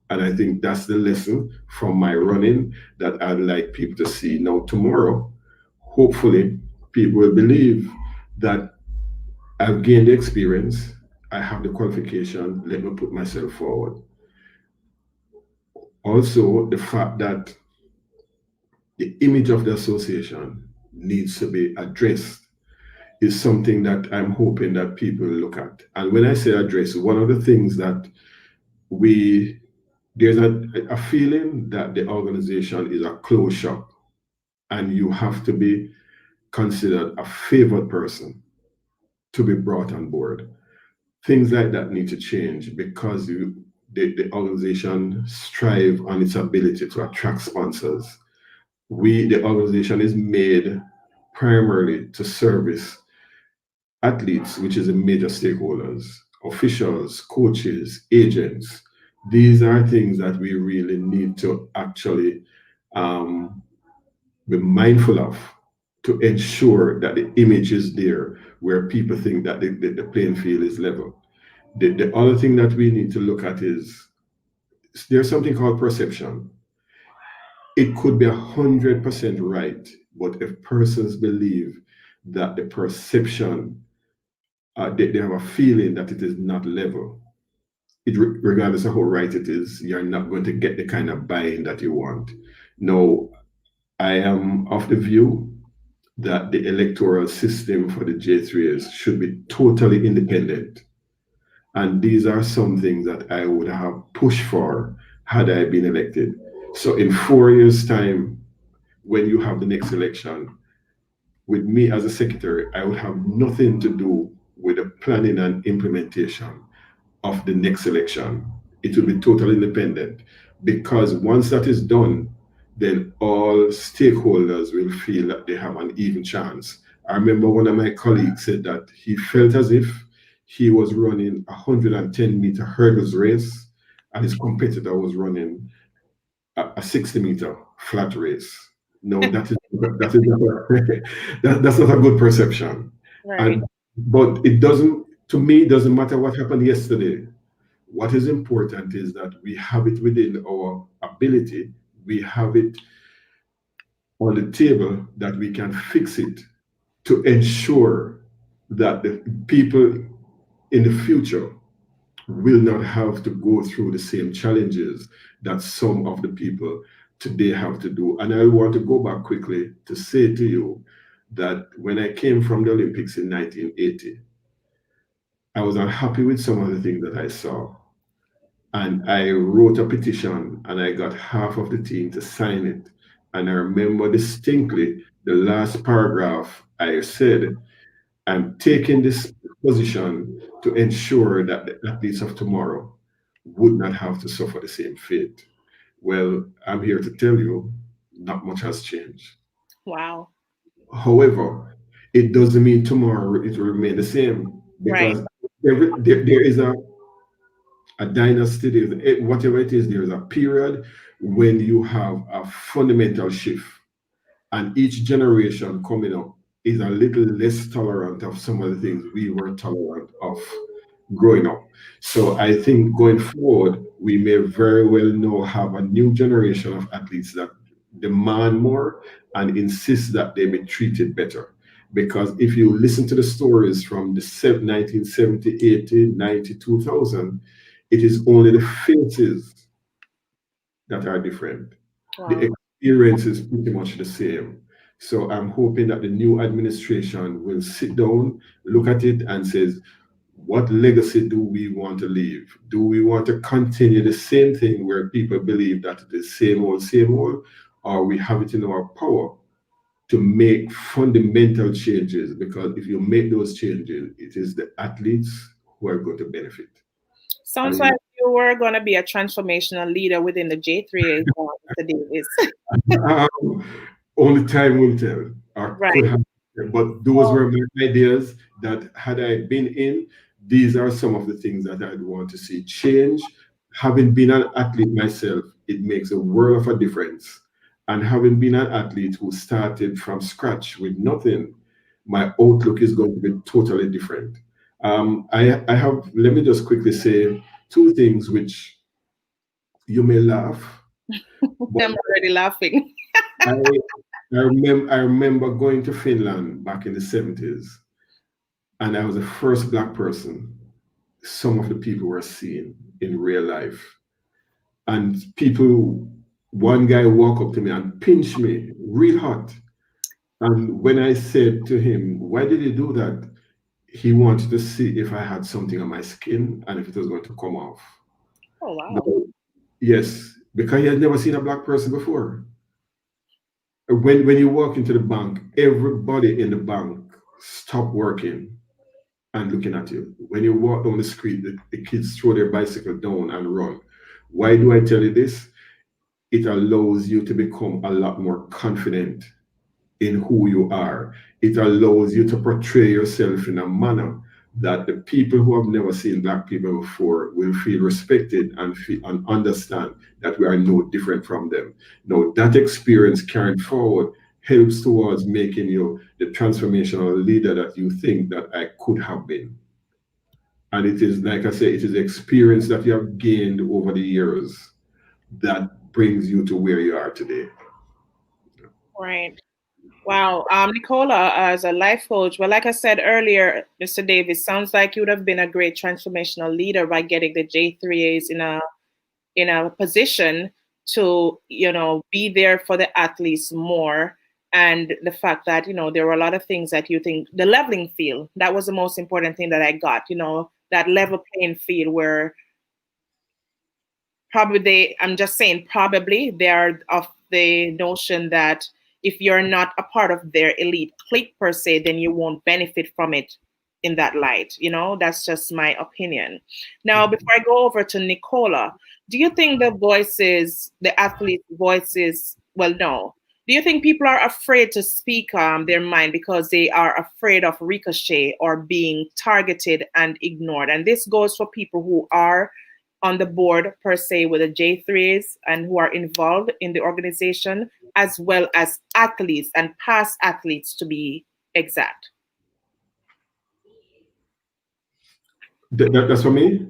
And I think that's the lesson from my running that I'd like people to see. Now, tomorrow, hopefully, people will believe that I've gained the experience, I have the qualification, let me put myself forward. Also, the fact that the image of the association needs to be addressed is something that I'm hoping that people look at. And when I say address, one of the things that there's a feeling that the organization is a closed shop and you have to be considered a favored person to be brought on board. Things like that need to change because the organization strive on its ability to attract sponsors. The organization is made primarily to service athletes, which is a major stakeholders, officials, coaches, agents. These are things that we really need to actually be mindful of to ensure that the image is there where people think that the playing field is level. The other thing that we need to look at is there's something called perception. It could be 100% right, but if persons believe that the perception, they have a feeling that it is not level, regardless of how right it is, you're not going to get the kind of buy-in that you want. No, I am of the view that the electoral system for the J3s should be totally independent. And these are some things that I would have pushed for had I been elected. So in 4 years' time, when you have the next election, with me as a secretary, I would have nothing to do with the planning and implementation of the next election. It will be totally independent, because once that is done, then all stakeholders will feel that they have an even chance. I remember one of my colleagues said that he felt as if he was running a 110-meter hurdles race and his competitor was running a 60-meter flat race. No, that's not a good perception. Right. But it doesn't, to me, it doesn't matter what happened yesterday. What is important is that we have it within our ability, we have it on the table, that we can fix it to ensure that the people in the future will not have to go through the same challenges that some of the people today have to do. And I want to go back quickly to say to you that when I came from the Olympics in 1980, I was unhappy with some of the things that I saw. And I wrote a petition and I got half of the team to sign it. And I remember distinctly the last paragraph I said, I'm taking this position to ensure that the athletes of tomorrow would not have to suffer the same fate. Well, I'm here to tell you, not much has changed. Wow. However, it doesn't mean tomorrow it will remain the same, because there is a dynasty, whatever it is, there is a period when you have a fundamental shift, and each generation coming up is a little less tolerant of some of the things we were tolerant of growing up. So I think going forward, we may very well now have a new generation of athletes that demand more and insist that they be treated better. Because if you listen to the stories from the 1970, 80, 90, 2000, it is only the faces that are different. Wow. The experience is pretty much the same. So I'm hoping that the new administration will sit down, look at it, and says, what legacy do we want to leave? Do we want to continue the same thing where people believe that it is same old, or we have it in our power to make fundamental changes? Because if you make those changes, it is the athletes who are going to benefit. Sounds like you were going to be a transformational leader within the J3, Mr. Davis. Only time will tell, or Right. could have. But those were my ideas that had I been in, these are some of the things that I'd want to see change. Having been an athlete myself, it makes a world of a difference. And having been an athlete who started from scratch with nothing, my outlook is going to be totally different. I have, let me just quickly say two things which you may laugh. I'm already laughing. I remember going to Finland back in the 70s, and I was the first Black person some of the people were seeing in real life. And people, one guy walked up to me and pinched me real hot. And when I said to him, why did he do that? He wanted to see if I had something on my skin and if it was going to come off. Oh, wow. No, yes, because he had never seen a Black person before. When you walk into the bank, everybody in the bank stop working and looking at you. When you walk down the street, the kids throw their bicycle down and run. Why do I tell you this? It allows you to become a lot more confident in who you are. It allows you to portray yourself in a manner that the people who have never seen Black people before will feel respected and feel and understand that we are no different from them. Now, that experience carried forward helps towards making you the transformational leader that you think that I could have been. And it is, like I say, it is experience that you have gained over the years that brings you to where you are today. Right. Wow. Nicola, as a life coach, well, like I said earlier, Mr. Davis, sounds like you would have been a great transformational leader by getting the J3As in a position to, be there for the athletes more. And the fact that, there were a lot of things that you think the leveling field, that was the most important thing that I got, that level playing field where I'm just saying, probably they are of the notion that if you're not a part of their elite clique per se, then you won't benefit from it in that light. That's just my opinion. Now, before I go over to Nicola, do you think the athletes' voices, well, no. Do you think people are afraid to speak their mind because they are afraid of ricochet or being targeted and ignored? And this goes for people who are on the board per se with the J3s and who are involved in the organization, as well as athletes and past athletes, to be exact. That's for me?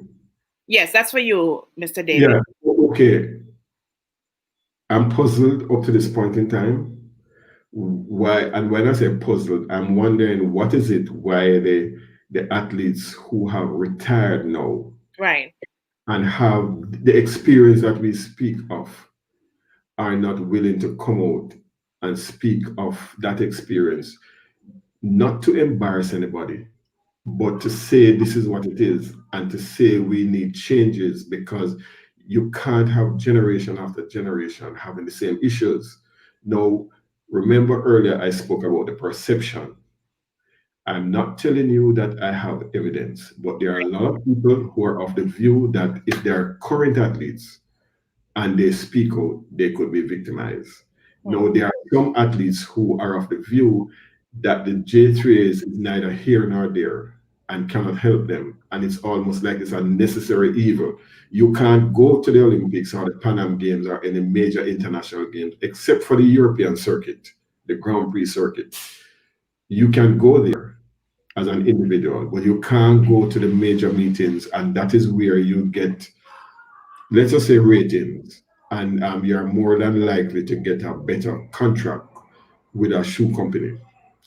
Yes, that's for you, Mr. David. Yeah, okay. I'm puzzled up to this point in time. Why? And when I say puzzled, I'm wondering what is it why the athletes who have retired now, right, and have the experience that we speak of, are not willing to come out and speak of that experience, not to embarrass anybody, but to say this is what it is, and to say we need changes, because you can't have generation after generation having the same issues. Now, remember earlier I spoke about the perception. I'm not telling you that I have evidence, but there are a lot of people who are of the view that if they're current athletes and they speak out, they could be victimized. Now, there are some athletes who are of the view that the J3 is neither here nor there and cannot help them. And it's almost like it's a necessary evil. You can't go to the Olympics or the Pan Am Games or any major international games, except for the European circuit, the Grand Prix circuit. You can go there as an individual, but you can't go to the major meetings. And that is where you get, let's just say, ratings. And you're more than likely to get a better contract with a shoe company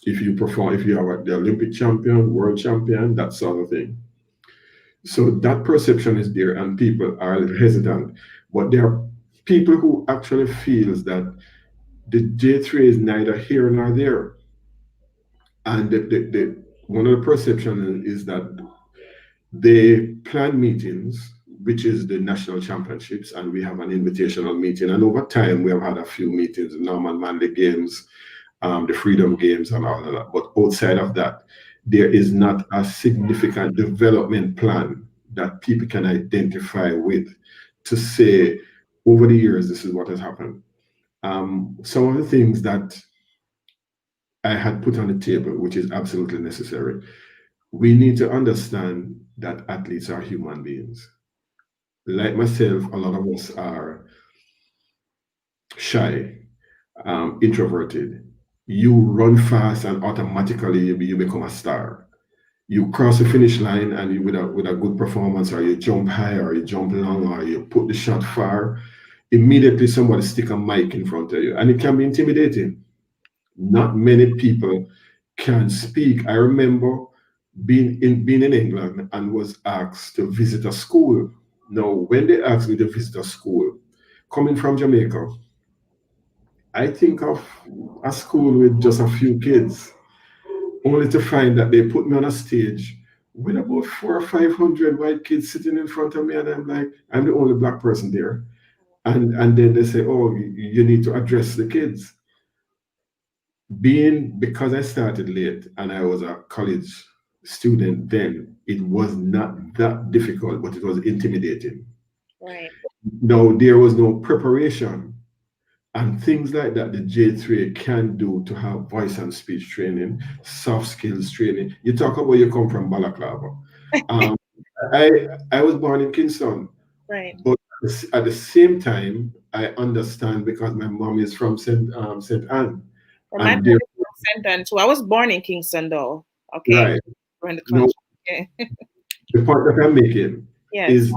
if you perform, if you are the Olympic champion, world champion, that sort of thing. So that perception is there, and people are hesitant. But there are people who actually feels that the J3 is neither here nor there. And one of the perceptions is that they plan meetings, which is the national championships, and we have an invitational meeting. And over time, we have had a few meetings, the Norman Manley Games, the Freedom Games, and all of that. But outside of that, there is not a significant development plan that people can identify with to say, over the years, this is what has happened. Some of the things that I had put on the table, which is absolutely necessary. We need to understand that athletes are human beings. Like myself, a lot of us are shy, introverted. You run fast and automatically you become a star. You cross the finish line and you, with a good performance, or you jump high, or you jump long, or you put the shot far, immediately somebody stick a mic in front of you, and it can be intimidating. Not many people can speak. I remember being in England and was asked to visit a school. Now, when they asked me to visit a school, coming from Jamaica, I think of a school with just a few kids, only to find that they put me on a stage with about 400 or 500 white kids sitting in front of me, and I'm like, I'm the only black person there. And then they say, oh, you need to address the kids. Because I started late and I was a college student then, it was not that difficult, but it was intimidating. right. Now, there was no preparation and things like that the J3 can do to have voice and speech training, soft skills training. You talk about you come from Balaclava. I was born in Kingston, Right. but at the same time, I understand because my mom is from St. Anne. It might And be a there, different sentence too. I was born in Kingston, though. Okay, right. we're in the No, country. Okay. the point that I'm making Yes. is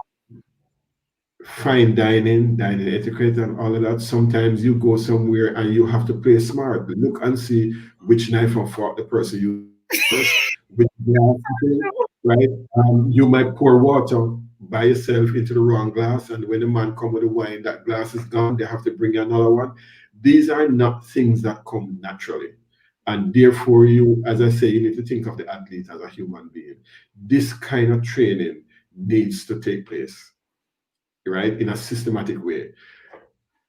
fine dining etiquette and all of that. Sometimes you go somewhere and you have to play smart. Look and see which knife and fork the person uses first, which glass it is, right? You might pour water by yourself into the wrong glass, and when the man come with the wine, that glass is gone. They have to bring you another one. These are not things that come naturally. And therefore, you, as I say, you need to think of the athlete as a human being. This kind of training needs to take place, right, in a systematic way.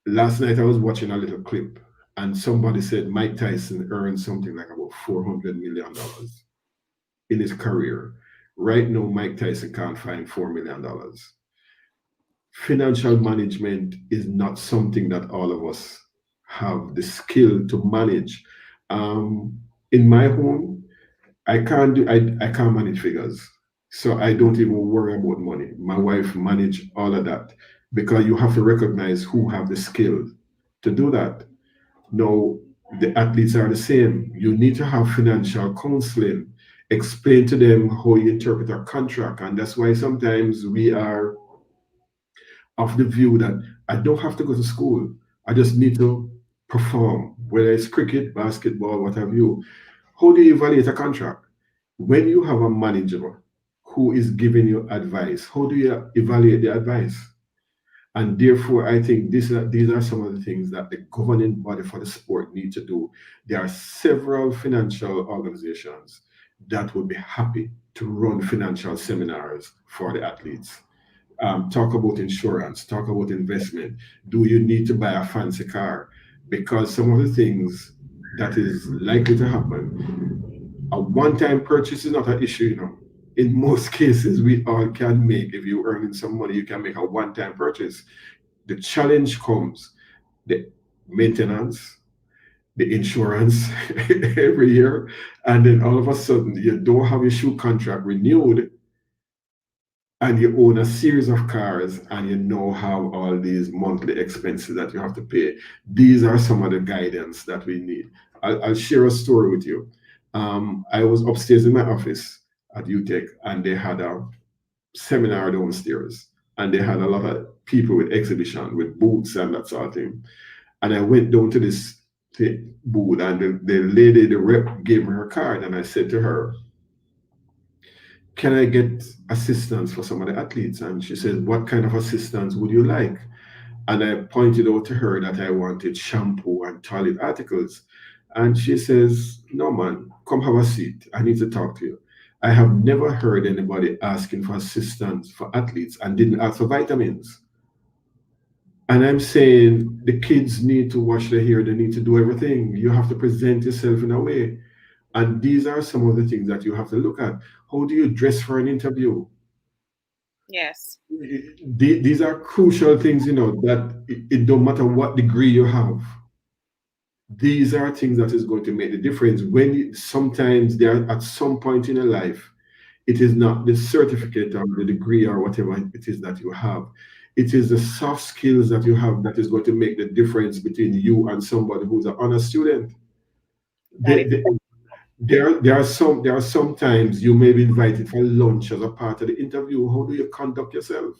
Last night I was watching a little clip, and somebody said Mike Tyson earned something like about $400 million in his career. Right now, Mike Tyson can't find $4 million. Financial management is not something that all of us have the skill to manage. In my home, I can't manage figures. So I don't even worry about money. My wife manage all of that because you have to recognize who have the skill to do that. Now, the athletes are the same. You need to have financial counseling, explain to them how you interpret a contract. And that's why sometimes we are of the view that I don't have to go to school. I just need to perform, whether it's cricket, basketball, what have you. How do you evaluate a contract? When you have a manager who is giving you advice, how do you evaluate the advice? And therefore, I think these are some of the things that the governing body for the sport need to do. There are several financial organizations that would be happy to run financial seminars for the athletes. Talk about insurance, talk about investment. Do you need to buy a fancy car? Because some of the things that is likely to happen, a one-time purchase is not an issue. In most cases, we all can make, if you're earning some money, you can make a one-time purchase. The challenge comes, the maintenance, the insurance every year, and then all of a sudden you don't have your shoe contract renewed, and you own a series of cars, and you now have all these monthly expenses that you have to pay. These are some of the guidance that we need. I'll share a story with you. I was upstairs in my office at UTech, and they had a seminar downstairs, and they had a lot of people with exhibition, with booths and that sort of thing. And I went down to this booth, and the lady, the rep, gave me her card, and I said to her, can I get assistance for some of the athletes? And she said, what kind of assistance would you like? And I pointed out to her that I wanted shampoo and toilet articles. And she says, no, man, come have a seat. I need to talk to you. I have never heard anybody asking for assistance for athletes and didn't ask for vitamins. And I'm saying the kids need to wash their hair, they need to do everything. You have to present yourself in a way. And these are some of the things that you have to look at. How do you dress for an interview? Yes. These are crucial things, that it don't matter what degree you have. These are things that is going to make the difference. Sometimes there, at some point in your life, it is not the certificate or the degree or whatever it is that you have. It is the soft skills that you have that is going to make the difference between you and somebody who's an honor student. There are some times you may be invited for lunch as a part of the interview. How do you conduct yourself?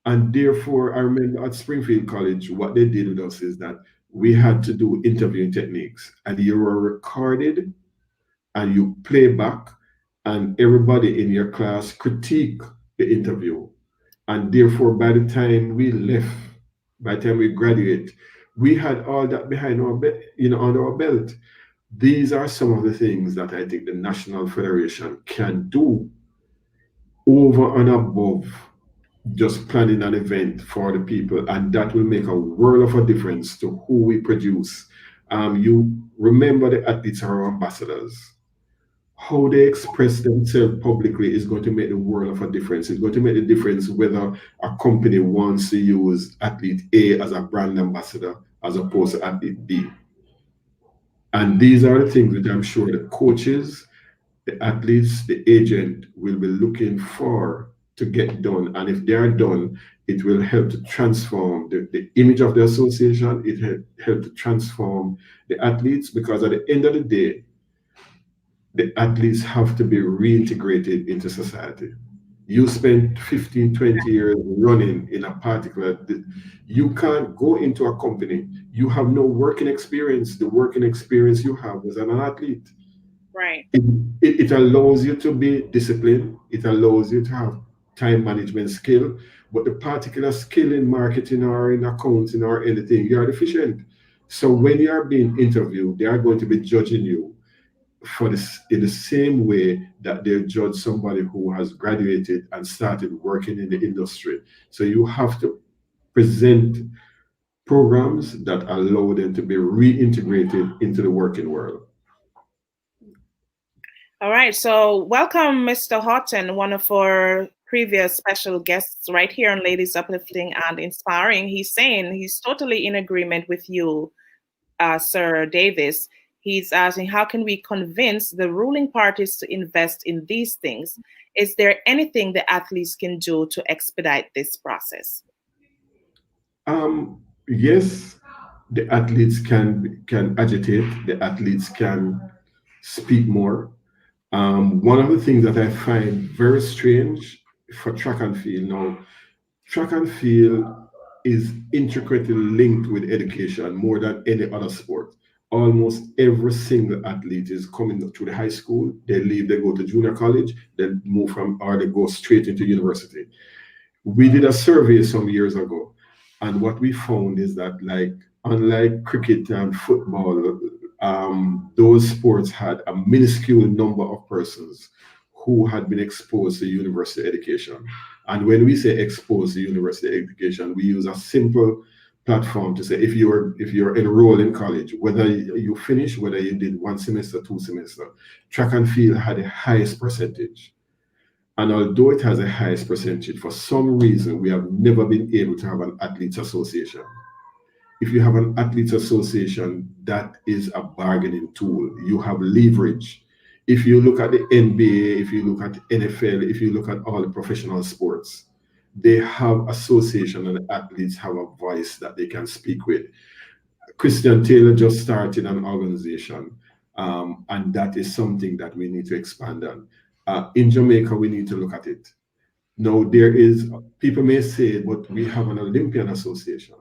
And therefore, I remember at Springfield College, what they did with us is that we had to do interviewing techniques, and you were recorded and you play back, and everybody in your class critique the interview. And therefore, by the time we left, by the time we graduate, we had all that behind our under our belt. These are some of the things that I think the National Federation can do over and above just planning an event for the people, and that will make a world of a difference to who we produce. You remember the athletes are our ambassadors. How they express themselves publicly is going to make the world of a difference. It's going to make a difference whether a company wants to use athlete A as a brand ambassador as opposed to athlete B. And these are the things that I'm sure the coaches, the athletes, the agent will be looking for to get done. And if they are done, It will help to transform the image of the association. It help to transform the athletes, because at the end of the day, the athletes have to be reintegrated into society. You spend 15, 20 years running in a particular, you can't go into a company. You have no working experience. The working experience you have as an athlete. Right. It allows you to be disciplined. It allows you to have time management skill, but the particular skill in marketing or in accounting or anything, you are deficient. So when you are being interviewed, they are going to be judging you for this in the same way that they judge somebody who has graduated and started working in the industry. So you have to present programs that allow them to be reintegrated into the working world. All right. So welcome, Mr. Houghton, one of our previous special guests right here on Ladies Uplifting and Inspiring. He's saying he's totally in agreement with you, Sir Davis. He's asking, how can we convince the ruling parties to invest in these things? Is there anything the athletes can do to expedite this process? Yes, the athletes can agitate. The athletes can speak more. One of the things that I find very strange for track and field now, track and field is intricately linked with education more than any other sport. Almost every single athlete is coming to the high school, they leave, they go to junior college, then move from, or they go straight into university. We did a survey some years ago, and what we found is that, like, unlike cricket and football, those sports had a minuscule number of persons who had been exposed to university education. And when we say exposed to university education, we use a simple platform to say if you're enrolled in college, whether you finish, whether you did 1 semester, 2 semester, track and field had the highest percentage. And although it has the highest percentage, for some reason, we have never been able to have an athletes association. If you have an athletes association, that is a bargaining tool. You have leverage. If you look at the NBA, if you look at the NFL, if you look at all the professional sports, they have association and the athletes have a voice that they can speak with. Christian Taylor just started an organization, and that is something that we need to expand on. In Jamaica, we need to look at it. Now, people may say, but we have an Olympian association.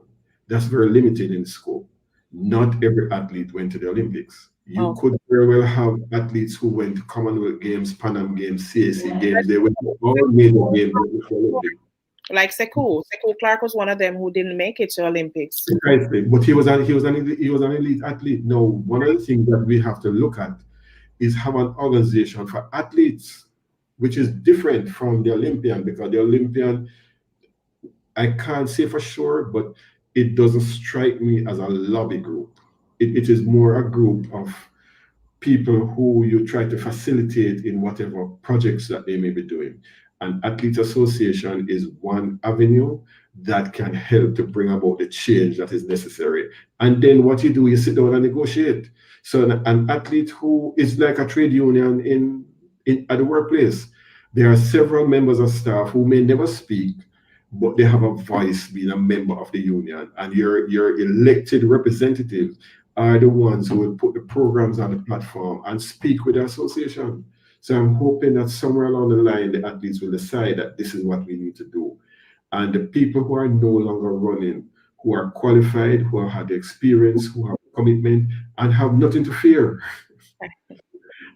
That's very limited in scope. Not every athlete went to the Olympics. You could very well have athletes who went to Commonwealth Games, Pan Am Games, CAC Games. They went to all major games. Like Sekou Clark was one of them who didn't make it to Olympics. Precisely, but he was an elite athlete. Now, one of the things that we have to look at is have an organization for athletes, which is different from the Olympian, because the Olympian, I can't say for sure, but it doesn't strike me as a lobby group. It is more a group of people who you try to facilitate in whatever projects that they may be doing. And Athlete Association is one avenue that can help to bring about the change that is necessary. And then what you do, you sit down and negotiate. So an athlete who is like a trade union at the workplace, there are several members of staff who may never speak, but they have a voice being a member of the union. And your elected representatives are the ones who will put the programs on the platform and speak with the association. So I'm hoping that somewhere along the line, the athletes will decide that this is what we need to do. And the people who are no longer running, who are qualified, who have had the experience, who have commitment, and have nothing to fear.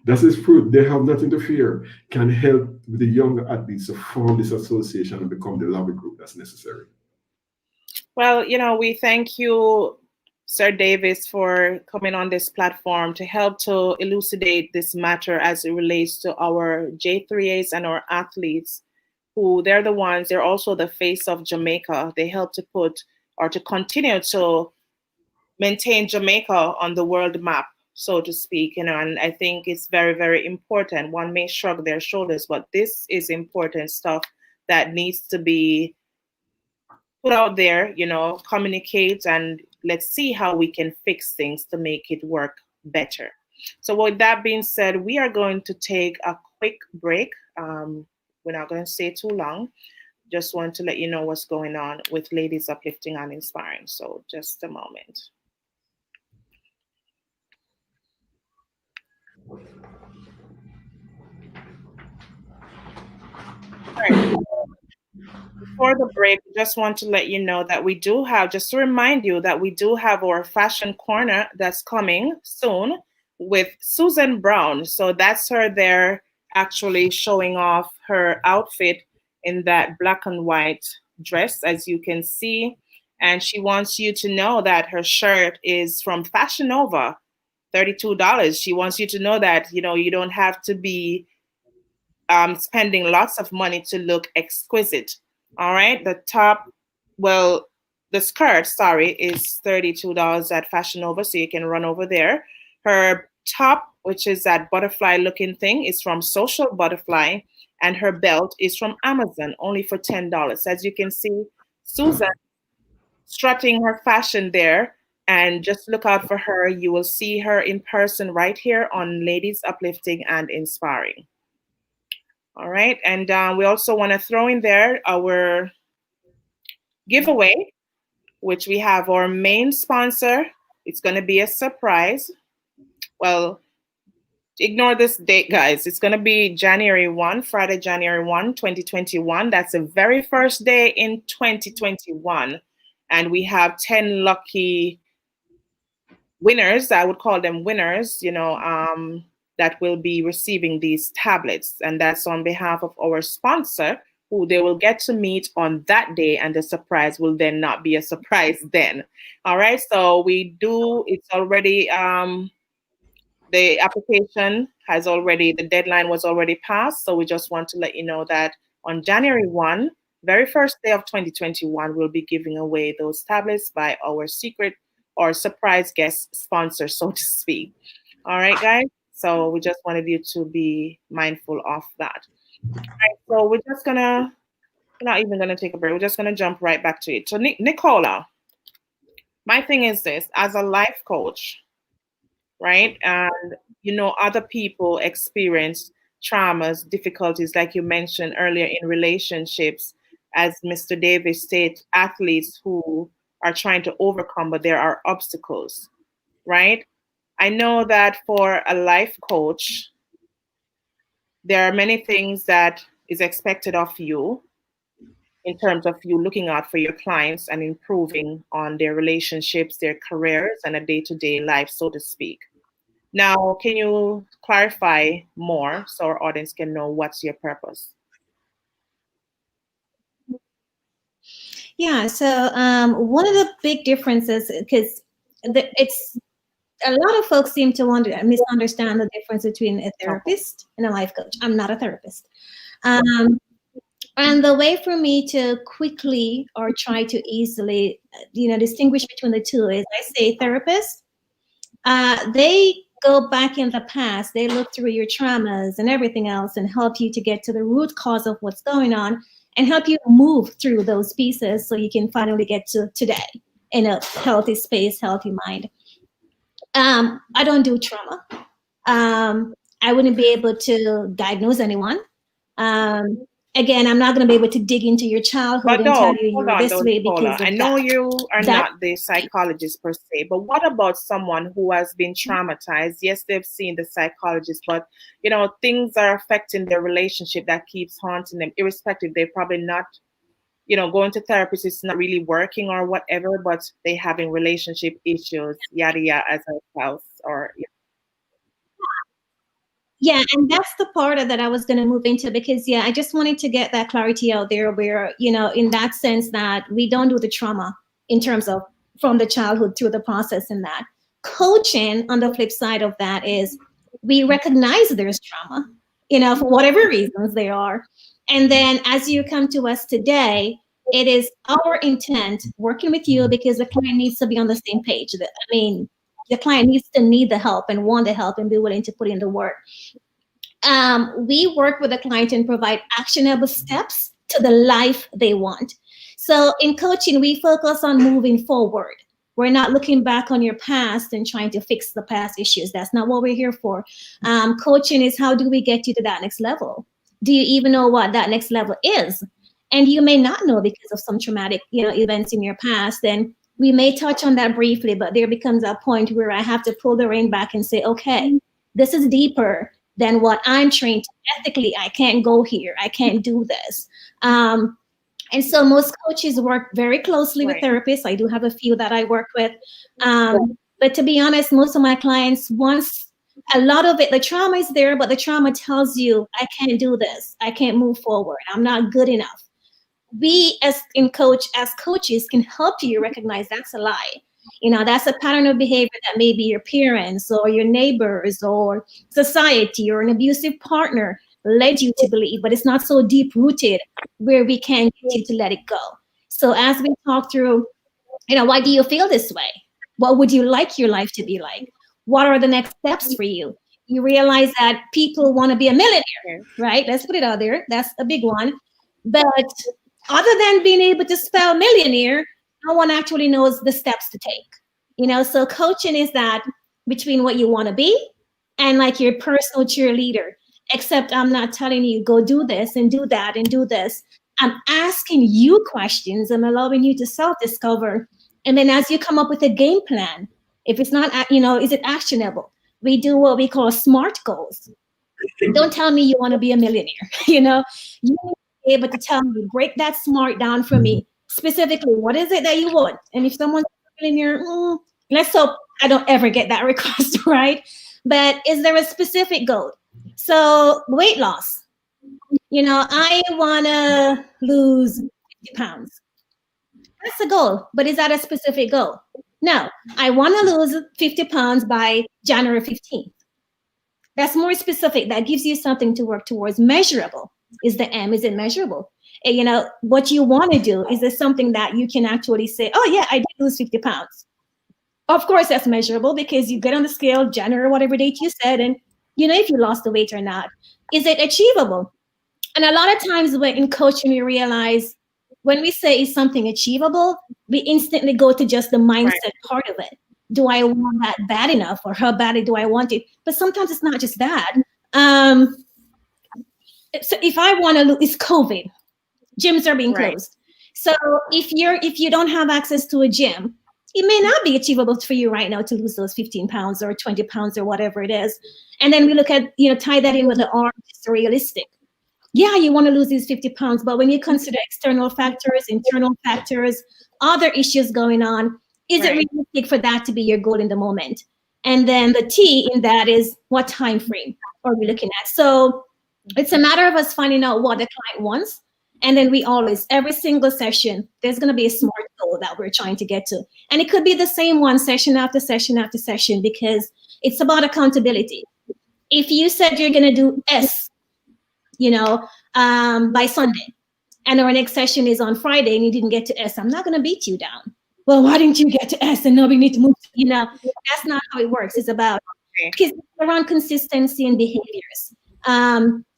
That is true. They have nothing to fear. Can help the younger athletes to form this association and become the lobby group that's necessary. Well, we thank you, Sir Davis, for coming on this platform to help to elucidate this matter as it relates to our J3As and our athletes, who they're also the face of Jamaica. They help to put or to continue to maintain Jamaica on the world map, so to speak, and I think it's very, very important. One may shrug their shoulders, but this is important stuff that needs to be put out there, communicate, and let's see how we can fix things to make it work better. So with that being said, we are going to take a quick break. We're not going to stay too long. just want to let you know what's going on with Ladies Uplifting and Inspiring. So just a moment. All right. Before the break, we just want to let you know that we do have, just to remind you that we do have our fashion corner that's coming soon with Susan Brown. So that's her there actually showing off her outfit in that black and white dress, as you can see. And she wants you to know that her shirt is from Fashion Nova, $32. She wants you to know that, you know, you don't have to be spending lots of money to look exquisite. All right, the top, well, the skirt, sorry, is $32 at Fashion Nova, so you can run over there. Her top, which is that butterfly looking thing, is from Social Butterfly, and her belt is from Amazon, only for $10. As you can see, Susan strutting her fashion there, and just look out for her. You will see her in person right here on Ladies Uplifting and Inspiring. All right, and we also want to throw in there our giveaway, which we have our main sponsor. It's going to be a surprise. Well, ignore this date, guys. It's going to be January 1, Friday, January 1, 2021. That's the very first day in 2021. And we have 10 lucky winners. I would call them winners, you know, that will be receiving these tablets. And that's on behalf of our sponsor, who they will get to meet on that day, and the surprise will then not be a surprise then. All right, so we do, it's already, the application has already, the deadline was already passed. So we just want to let you know that on January 1, very first day of 2021, we'll be giving away those tablets by our secret or surprise guest sponsor, so to speak. All right, guys. So we just wanted you to be mindful of that. All right, so we're just gonna, we're not even gonna take a break. We're just gonna jump right back to it. So Nicola, my thing is this: as a life coach, right? And you know, other people experience traumas, difficulties, like you mentioned earlier in relationships, as Mr. Davis said, athletes who are trying to overcome, but there are obstacles, right? I know that for a life coach, there are many things that is expected of you in terms of you looking out for your clients and improving on their relationships, their careers, and a day-to-day life, so to speak. Now, can you clarify more so our audience can know what's your purpose? Yeah, so one of the big differences, because it's a lot of folks seem to misunderstand the difference between a therapist and a life coach. I'm not a therapist. And the way for me to quickly or try to easily, distinguish between the two is, I say therapists, they go back in the past, they look through your traumas and everything else and help you to get to the root cause of what's going on and help you move through those pieces so you can finally get to today in a healthy space, healthy mind. I don't do trauma. I wouldn't be able to diagnose anyone. Again, I'm not going to be able to dig into your childhood and tell you you're this way because of I know that. you are not the psychologist per se, but what about someone who has been traumatized? Yes, they've seen the psychologist, but you know, things are affecting their relationship that keeps haunting them, irrespective. They're probably not, you know, going to therapists is not really working or whatever, but they having relationship issues, yada yada, as a spouse or. Yeah, and that's the part that I was going to move into because, I just wanted to get that clarity out there where, in that sense that we don't do the trauma in terms of from the childhood through the process in that. Coaching, on the flip side of that, is we recognize there's trauma, for whatever reasons they are. And then as you come to us today, it is our intent working with you because the client needs to be on the same page. The client needs to need the help and want the help and be willing to put in the work. We work with the client and provide actionable steps to the life they want. So in coaching, we focus on moving forward. We're not looking back on your past and trying to fix the past issues. That's not what we're here for. Coaching is how do we get you to that next level? Do you even know what that next level is? and you may not know because of some traumatic, events in your past. And we may touch on that briefly, but there becomes a point where I have to pull the rein back and say, okay, this is deeper than what I'm trained to. Ethically, I can't go here. I can't do this. And so most coaches work very closely with therapists. I do have a few that I work with. But to be honest, most of my clients, once a lot of it, the trauma is there, but the trauma tells you, I can't do this. I can't move forward. I'm not good enough. We as coaches can help you recognize that's a lie. That's a pattern of behavior that maybe your parents or your neighbors or society or an abusive partner led you to believe, but it's not so deep rooted where we can get you to let it go. So as we talk through, why do you feel this way? What would you like your life to be like? What are the next steps for you? You realize that people want to be a millionaire, right? Let's put it out there. That's a big one. But other than being able to spell millionaire, no one actually knows the steps to take. So coaching is that between what you want to be and like your personal cheerleader, except I'm not telling you go do this and do that and do this. I'm asking you questions. I'm allowing you to self-discover. And then as you come up with a game plan, if it's not, is it actionable? We do what we call SMART goals. Don't tell me you want to be a millionaire. You need to be able to tell me, break that SMART down for me. Specifically, what is it that you want? And if someone's a millionaire, let's hope I don't ever get that request, right? But is there a specific goal? So weight loss, I want to lose 50 pounds. That's the goal, but is that a specific goal? No, I want to lose 50 pounds by January 15th. That's more specific. That gives you something to work towards. Measurable is the M. Is it measurable? And, what you want to do, is there something that you can actually say, oh yeah, I did lose 50 pounds. Of course, that's measurable because you get on the scale, January, whatever date you said, and if you lost the weight or not. Is it achievable? And a lot of times when in coaching, we realize when we say is something achievable, we instantly go to just the mindset part of it. Do I want that bad enough, or how badly do I want it? But sometimes it's not just that. So if I want to lose, it's COVID. Gyms are being closed. So if you don't have access to a gym, it may not be achievable for you right now to lose those 15 pounds or 20 pounds or whatever it is. And then we look at, tie that in with the R, it's realistic. Yeah, you want to lose these 50 pounds, but when you consider external factors, internal factors, other issues going on, is it realistic for that to be your goal in the moment? And then the T in that is, what time frame are we looking at? So it's a matter of us finding out what the client wants. And then we always, every single session, there's going to be a SMART goal that we're trying to get to. And it could be the same one session after session after session, because it's about accountability. If you said you're going to do S, by Sunday, and our next session is on Friday and you didn't get to S, I'm not going to beat you down. Well, why didn't you get to S? And now we need to move. That's not how it works. It's about around consistency and behaviors.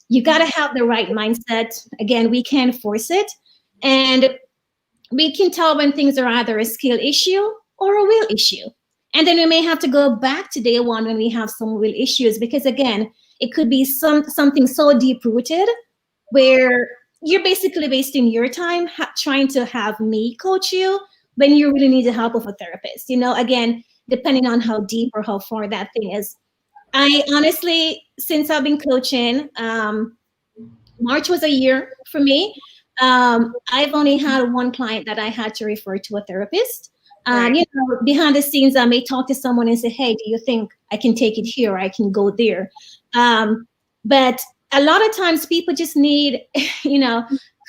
You got to have the right mindset. Again, we can't force it. And we can tell when things are either a skill issue or a will issue. And then we may have to go back to day one when we have some will issues, because again, it could be something so deep rooted where you're basically wasting your time trying to have me coach you when you really need the help of a therapist. Again, depending on how deep or how far that thing is. I honestly, since I've been coaching, March was a year for me. I've only had one client that I had to refer to a therapist. Behind the scenes, I may talk to someone and say, hey, do you think I can take it here or I can go there? But a lot of times people just need,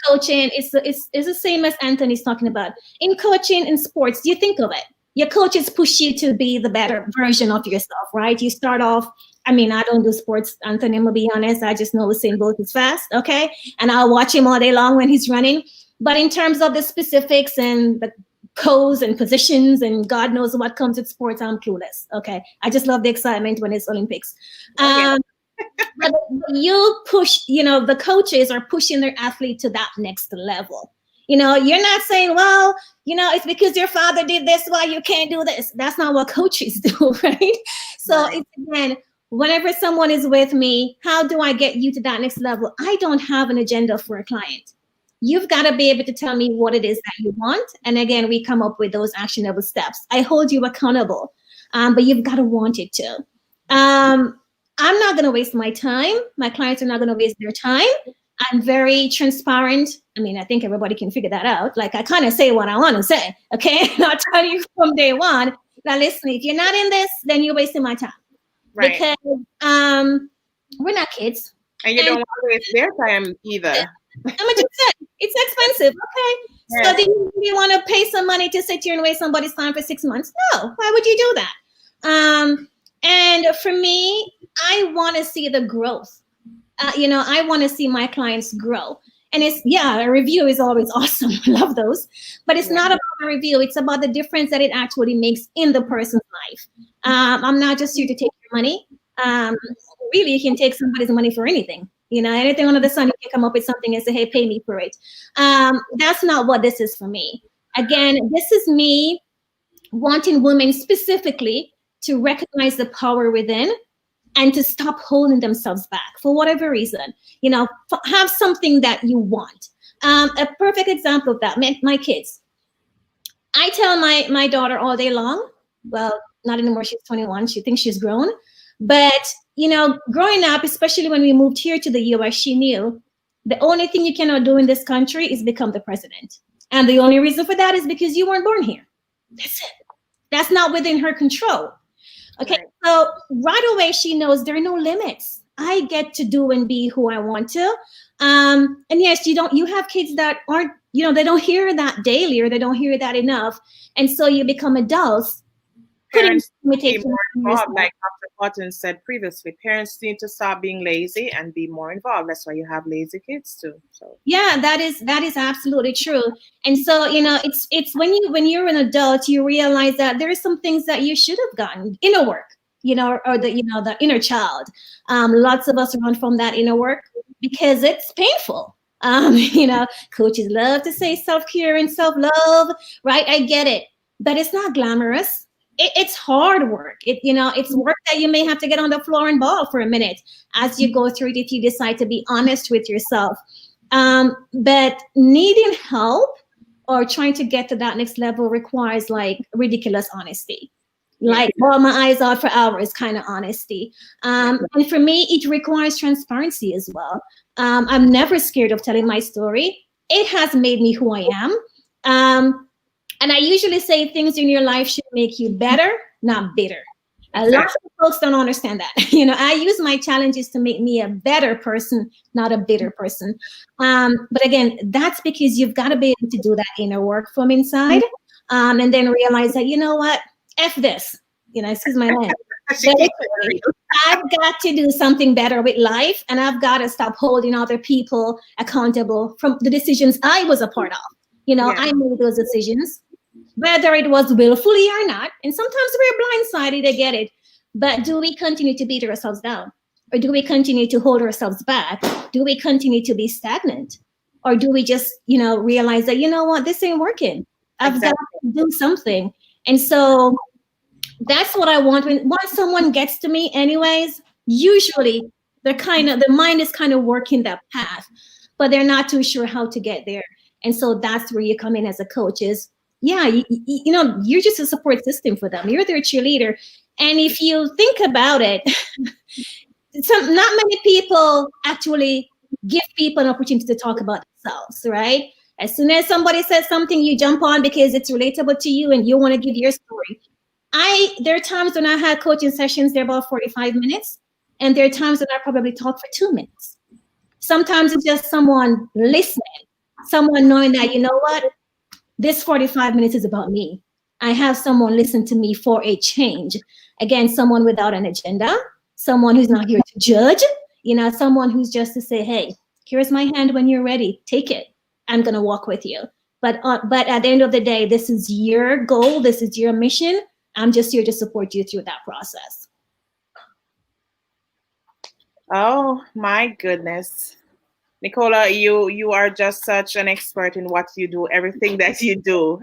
coaching. It's the same as Anthony's talking about. In coaching, in sports, do you think of it? Your coaches push you to be the better version of yourself, right? You start off, I don't do sports, Anthony, I'm gonna be honest. I just know Usain Bolt is fast, okay? And I'll watch him all day long when he's running. But in terms of the specifics and the codes and positions and God knows what comes with sports, I'm clueless, okay? I just love the excitement when it's Olympics. But you push, the coaches are pushing their athlete to that next level. You're not saying, well, it's because your father did this, why you can't do this. That's not what coaches do, right? So it's, again, whenever someone is with me, how do I get you to that next level? I don't have an agenda for a client. You've got to be able to tell me what it is that you want. And again, we come up with those actionable steps. I hold you accountable, but you've got to want it too. I'm not going to waste my time. My clients are not going to waste their time. I'm very transparent. I mean, I think everybody can figure that out. Like, I kind of say what I want to say, okay? And I'll tell you from day one. Now, listen, if you're not in this, then you're wasting my time. Right. Because we're not kids. And you don't want to waste their time either. How much is it? It's expensive. Okay. Yes. So do you really want to pay some money to sit here and waste somebody's time for 6 months? No. Why would you do that? And for me, I want to see the growth. I want to see my clients grow. And a review is always awesome. I love those. But it's not about a review. It's about the difference that it actually makes in the person's life. I'm not just here to take your money. Really, you can take somebody's money for anything. Anything under the sun, you can come up with something and say, hey, pay me for it. That's not what this is for me. Again, this is me wanting women specifically to recognize the power within and to stop holding themselves back for whatever reason. Have something that you want. A perfect example of that, my kids. I tell my daughter all day long, well, not anymore, she's 21, she thinks she's grown. But, growing up, especially when we moved here to the US, she knew the only thing you cannot do in this country is become the president. And the only reason for that is because you weren't born here. That's it. That's not within her control. Okay, right. So right away, she knows there are no limits. I get to do and be who I want to. And yes, you have kids that aren't, they don't hear that daily or they don't hear that enough. And so you become adults. Parents need to be more involved, like Dr. Patron said previously. Parents need to stop being lazy and be more involved. That's why you have lazy kids too. So yeah, that is absolutely true. And so it's when you're an adult, you realize that there are some things that you should have gotten inner work, or the inner child. Lots of us run from that inner work because it's painful. Coaches love to say self-care and self-love, right? I get it, but it's not glamorous. It's hard work. It's work that you may have to get on the floor and bawl for a minute as you go through it if you decide to be honest with yourself. But needing help or trying to get to that next level requires like ridiculous honesty. Like bawl my eyes out for hours kind of honesty. And for me, it requires transparency as well. I'm never scared of telling my story. It has made me who I am. And I usually say things in your life should make you better, not bitter. A lot of folks don't understand that. I use my challenges to make me a better person, not a bitter person. But again, that's because you've got to be able to do that inner work from inside, and then realize that, what, F this, excuse my language. I've got to do something better with life, and I've got to stop holding other people accountable from the decisions I was a part of. I made those decisions, whether it was willfully or not. And sometimes we're blindsided, I get it. But do we continue to beat ourselves down? Or do we continue to hold ourselves back? Do we continue to be stagnant? Or do we just, realize that, what, this ain't working. I've got to do something. And so that's what I want. Once someone gets to me anyways, usually the mind is kind of working that path, but they're not too sure how to get there. And so that's where you come in as a coach is, you're just a support system for them. You're their cheerleader. And if you think about it, not many people actually give people an opportunity to talk about themselves, right? As soon as somebody says something, you jump on because it's relatable to you and you want to give your story. There are times when I had coaching sessions, they're about 45 minutes. And there are times when I probably talk for 2 minutes. Sometimes it's just someone listening. Someone knowing that, what, this 45 minutes is about me. I have someone listen to me for a change. Again, someone without an agenda, someone who's not here to judge, someone who's just to say, hey, here's my hand when you're ready. Take it. I'm going to walk with you. But at the end of the day, this is your goal. This is your mission. I'm just here to support you through that process. Oh, my goodness. Nicola, you are just such an expert in what you do, everything that you do,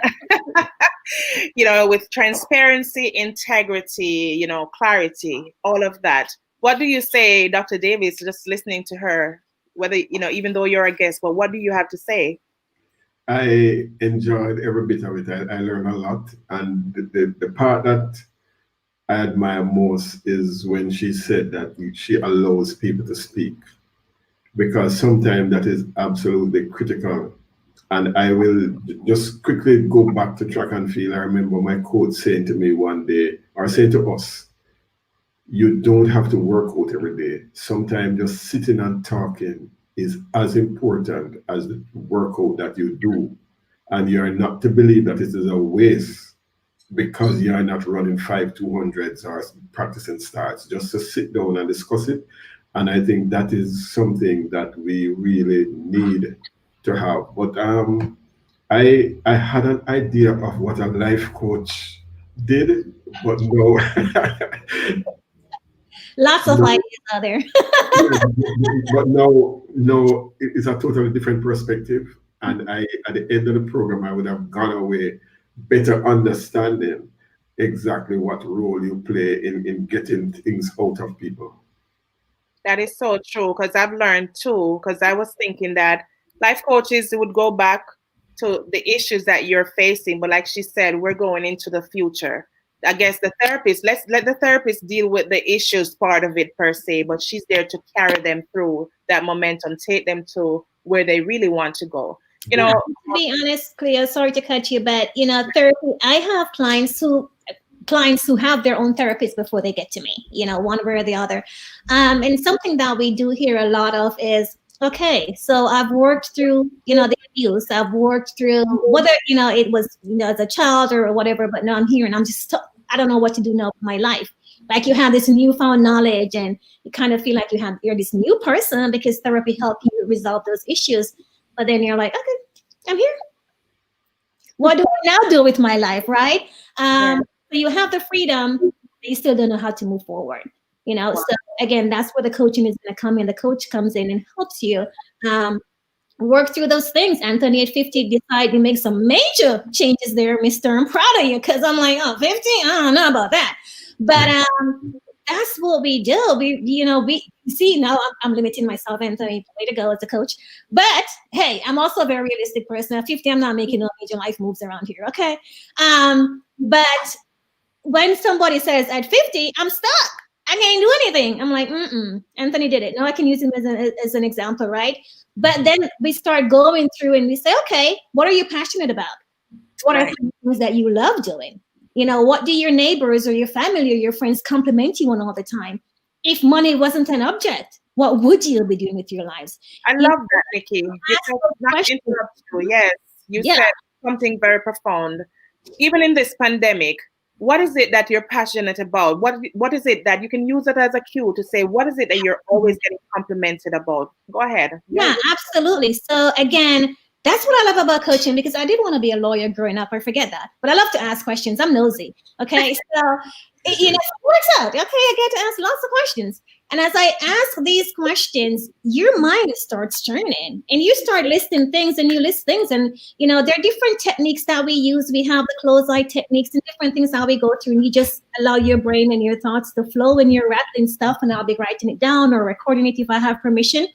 with transparency, integrity, clarity, all of that. What do you say, Dr. Davis, just listening to her, whether, even though you're a guest, but what do you have to say? I enjoyed every bit of it. I learned a lot. And the part that I admire most is when she said that she allows people to speak, because sometimes that is absolutely critical. And I will just quickly go back to track and field. I remember my coach saying to me one day, or saying to us, you don't have to work out every day. Sometimes just sitting and talking is as important as the workout that you do. And you're not to believe that it is a waste because you're not running 5 200s or practicing starts, just to sit down and discuss it. And I think that is something that we really need to have. But I had an idea of what a life coach did, but no, Lots of no, ideas out there. yeah, but no, no, it's a totally different perspective. And at the end of the program, I would have gone away better understanding exactly what role you play in getting things out of people. That is so true because I've learned too. Because I was thinking that life coaches would go back to the issues that you're facing, but like she said, we're going into the future. I guess the therapist, let's let the therapist deal with the issues part of it per se, but she's there to carry them through that momentum, take them to where they really want to go. You Yeah, know, to be honest, Cleo, sorry to cut you, but therapy. I have clients who have their own therapist before they get to me. One way or the other. And something that we do here a lot of is, okay, so I've worked through the abuse. I've worked through whether it was as a child or whatever. But now I'm here and I don't know what to do now with my life. Like you have this newfound knowledge and you kind of feel like you're this new person because therapy helped you resolve those issues. But then you're like, okay, I'm here. What do I now do with my life, right? yeah. So you have the freedom, but you still don't know how to move forward. So again, that's where the coaching is going to come in. The coach comes in and helps you work through those things. Anthony, at 50, decide to make some major changes there, Mister. I'm proud of you because I'm like, oh, 50? I don't know about that. But that's what we do. We see now I'm limiting myself, Anthony. Way to go as a coach. But hey, I'm also a very realistic person. At 50, I'm not making no major life moves around here. Okay. But when somebody says at 50, I'm stuck. I can't do anything. I'm like, Anthony did it. No, I can use him as an example, right? But then we start going through and we say, okay, what are you passionate about? What are Right. things that you love doing? What do your neighbors or your family or your friends compliment you on all the time? If money wasn't an object, what would you be doing with your lives? I You love that, Nikki. You ask said, those not to questions. interrupt you. Yes, you Yeah, said something very profound. Even in this pandemic, what is it that you're passionate about? What is it that you can use it as a cue to say, what is it that you're always getting complimented about? Go ahead. yeah, absolutely. So again, that's what I love about coaching because I did want to be a lawyer growing up. I forget that, but I love to ask questions. I'm nosy. Okay, so it works out. Okay, I get to ask lots of questions, and as I ask these questions, your mind starts turning, and you start listing things, and you list things, and there are different techniques that we use. We have the closed eye techniques and different things that we go through, and you just allow your brain and your thoughts to flow, and you're rattling stuff, and I'll be writing it down or recording it if I have permission.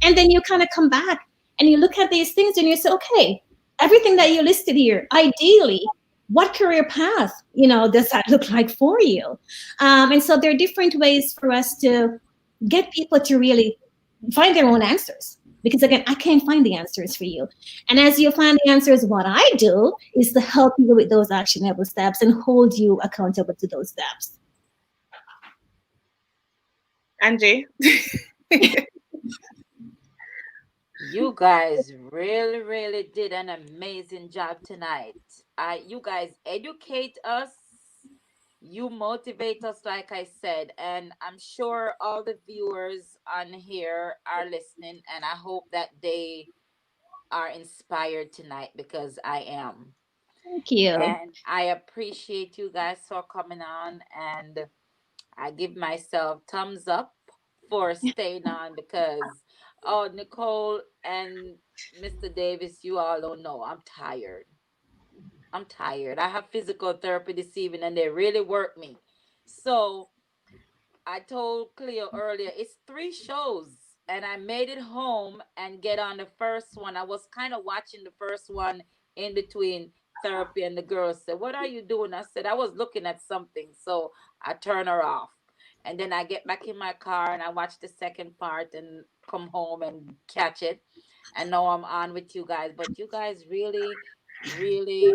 And then you kind of come back and you look at these things and you say, okay, everything that you listed here, ideally, what career path, does that look like for you? And so there are different ways for us to get people to really find their own answers. Because again, I can't find the answers for you. And as you find the answers, what I do is to help you with those actionable steps and hold you accountable to those steps. Angie. You guys really, really did an amazing job tonight. You guys educate us. You motivate us, like I said, and I'm sure all the viewers on here are listening, and I hope that they are inspired tonight because I am. Thank you. And I appreciate you guys for coming on, and I give myself thumbs up for staying on because, oh, Nicole and Mr. Davis, you all don't know. I'm tired. I'm tired. I have physical therapy this evening and they really work me. So I told Cleo earlier, it's 3 shows. and I made it home and get on the first one. I was kind of watching the first one in between therapy, and the girl said, "What are you doing?" I said, "I was looking at something." So I turn her off. And then I get back in my car and I watch the second part and come home and catch it. And now I'm on with you guys. But you guys really, really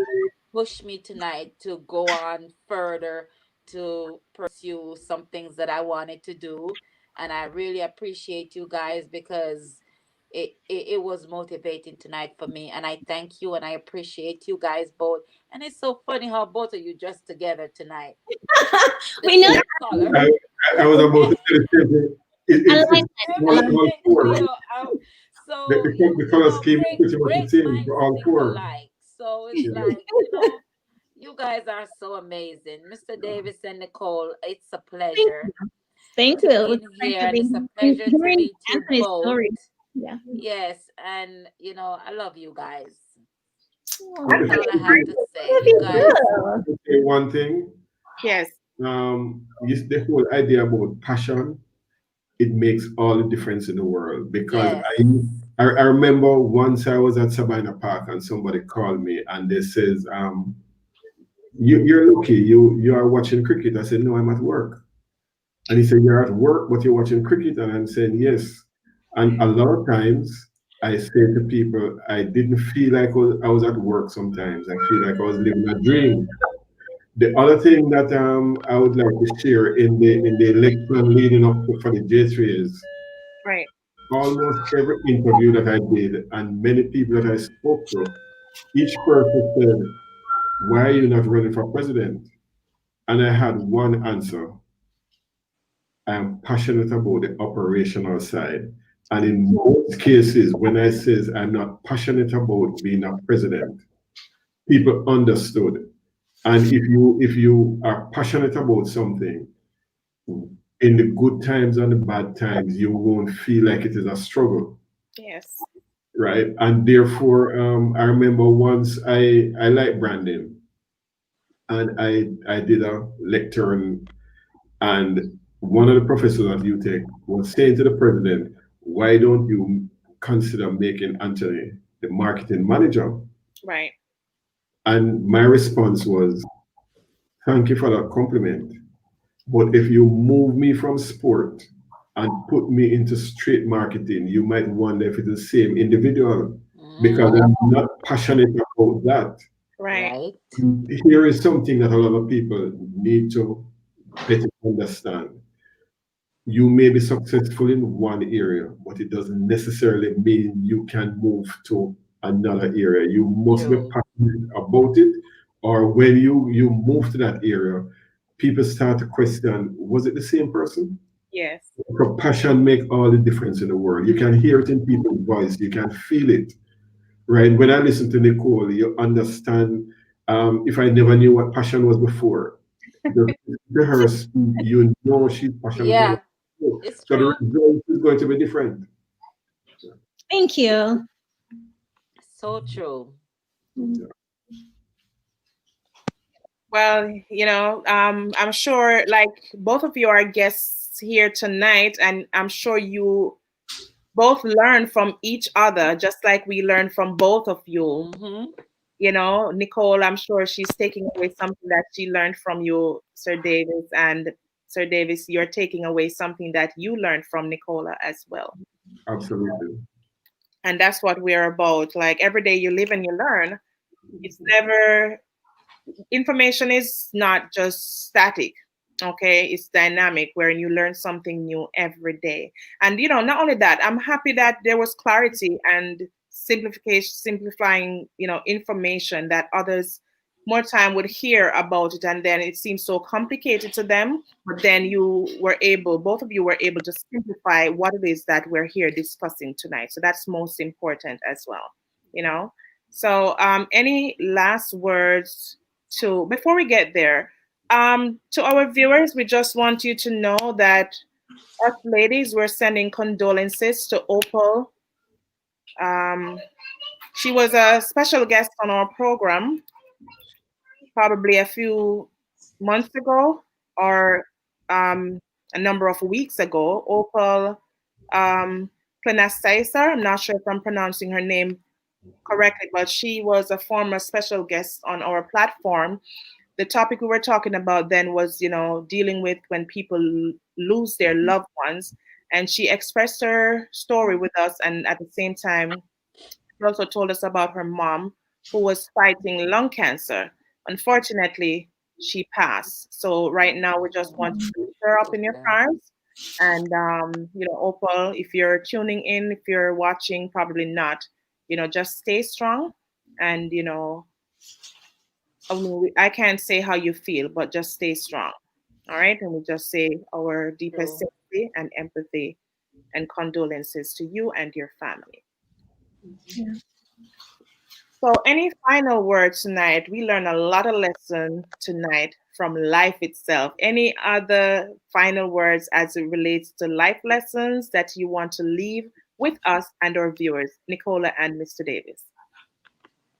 pushed me tonight to go on further, to pursue some things that I wanted to do. And I really appreciate you guys because it was motivating tonight for me. And I thank you and I appreciate you guys both. And it's so funny how both of you dressed together tonight. The We know same color. I was about to say the same thing. I like It's that. all, all four. So The color scheme is pretty much the great same for minds all think four. alike. So it's Yeah. like, you guys are so amazing. Mr. Davis and Nicole, it's a pleasure Thank to you. be It was in a here, pleasure and it's being a here. pleasure to Hearing meet you Anthony's both. story. Yeah. Yes, and I love you guys. Oh, That's all I have to say. love You you guys, too. Say one thing. Yes. The whole idea about passion, it makes all the difference in the world. Because yes. I remember once I was at Sabina Park and somebody called me and they says, you're lucky, you are watching cricket. I said, no, I'm at work. And he said, you're at work, but you're watching cricket. And I'm saying, yes. And a lot of times I say to people, I didn't feel like I was at work sometimes. I feel like I was living a dream. The other thing that I would like to share in the election leading up for the J3 is Right. almost every interview that I did and many people that I spoke to, each person said, why are you not running for president? And I had one answer. I am passionate about the operational side. And in most cases, when I says I'm not passionate about being a president, people understood. And if you are passionate about something, in the good times and the bad times, you won't feel like it is a struggle, Yes. right? And therefore, I remember once I like branding, and I did a lecture, and one of the professors at UTech was saying to the president, "Why don't you consider making Anthony the marketing manager?" Right. And my response was, "Thank you for that compliment. But if you move me from sport and put me into straight marketing, you might wonder if it's the same individual because I'm not passionate about that." Right. Right. Here is something that a lot of people need to better understand. You may be successful in one area, but it doesn't necessarily mean you can move to another area. You must be True. passionate about it, or when you move to that area, people start to question, was it the same person? Yes. So passion make all the difference in the world. You can hear it in people's voice. You can feel it, right? When I listen to Nicole, you understand. If I never knew what passion was before, the rehearse, you know she's passionate about Yeah, it. it's So the true. result is going to be different. Thank you. So true. Well, I'm sure like both of you are guests here tonight, and I'm sure you both learn from each other, just like we learn from both of you. Nicole, I'm sure she's taking away something that she learned from you, Sir Davis, and Sir Davis, you're taking away something that you learned from Nicola as well. Absolutely. And that's what we're about. Like every day you live and you learn. It's never, information is not just static. Okay, it's dynamic wherein you learn something new every day. And not only that, I'm happy that there was clarity and simplifying information that others more time would hear about it, and then it seems so complicated to them, but then both of you were able to simplify what it is that we're here discussing tonight. So that's most important as well. So any last words before we get there? To our viewers, we just want you to know that us ladies, we're sending condolences to Opal. She was a special guest on our program probably a few months ago or a number of weeks ago. Opal Planastacer. I'm not sure if I'm pronouncing her name correctly, but she was a former special guest on our platform. The topic we were talking about then was, dealing with when people lose their loved ones. And she expressed her story with us. And at the same time, she also told us about her mom who was fighting lung cancer. Unfortunately, she passed. So right now, we just want to lift her up in your prayers. And, Opal, if you're tuning in, if you're watching, probably not, just stay strong. And, I can't say how you feel, but just stay strong. All right. And we just say our deepest sympathy and empathy and condolences to you and your family. Yeah. So, any final words tonight? We learned a lot of lessons tonight from life itself. Any other final words as it relates to life lessons that you want to leave with us and our viewers, Nicola and Mr. Davis?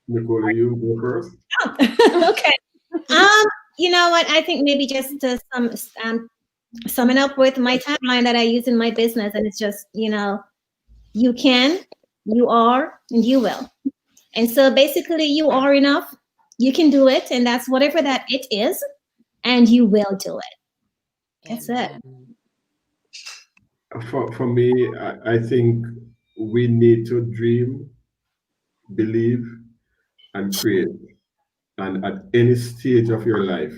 Nicola, you go first. Okay. You know what? I think maybe just to sum it up with my tagline that I use in my business, and it's just, you can, you are, and you will. And so basically, you are enough. You can do it, and that's whatever that it is, and you will do it. That's it. For me, I think we need to dream, believe, and create. And at any stage of your life,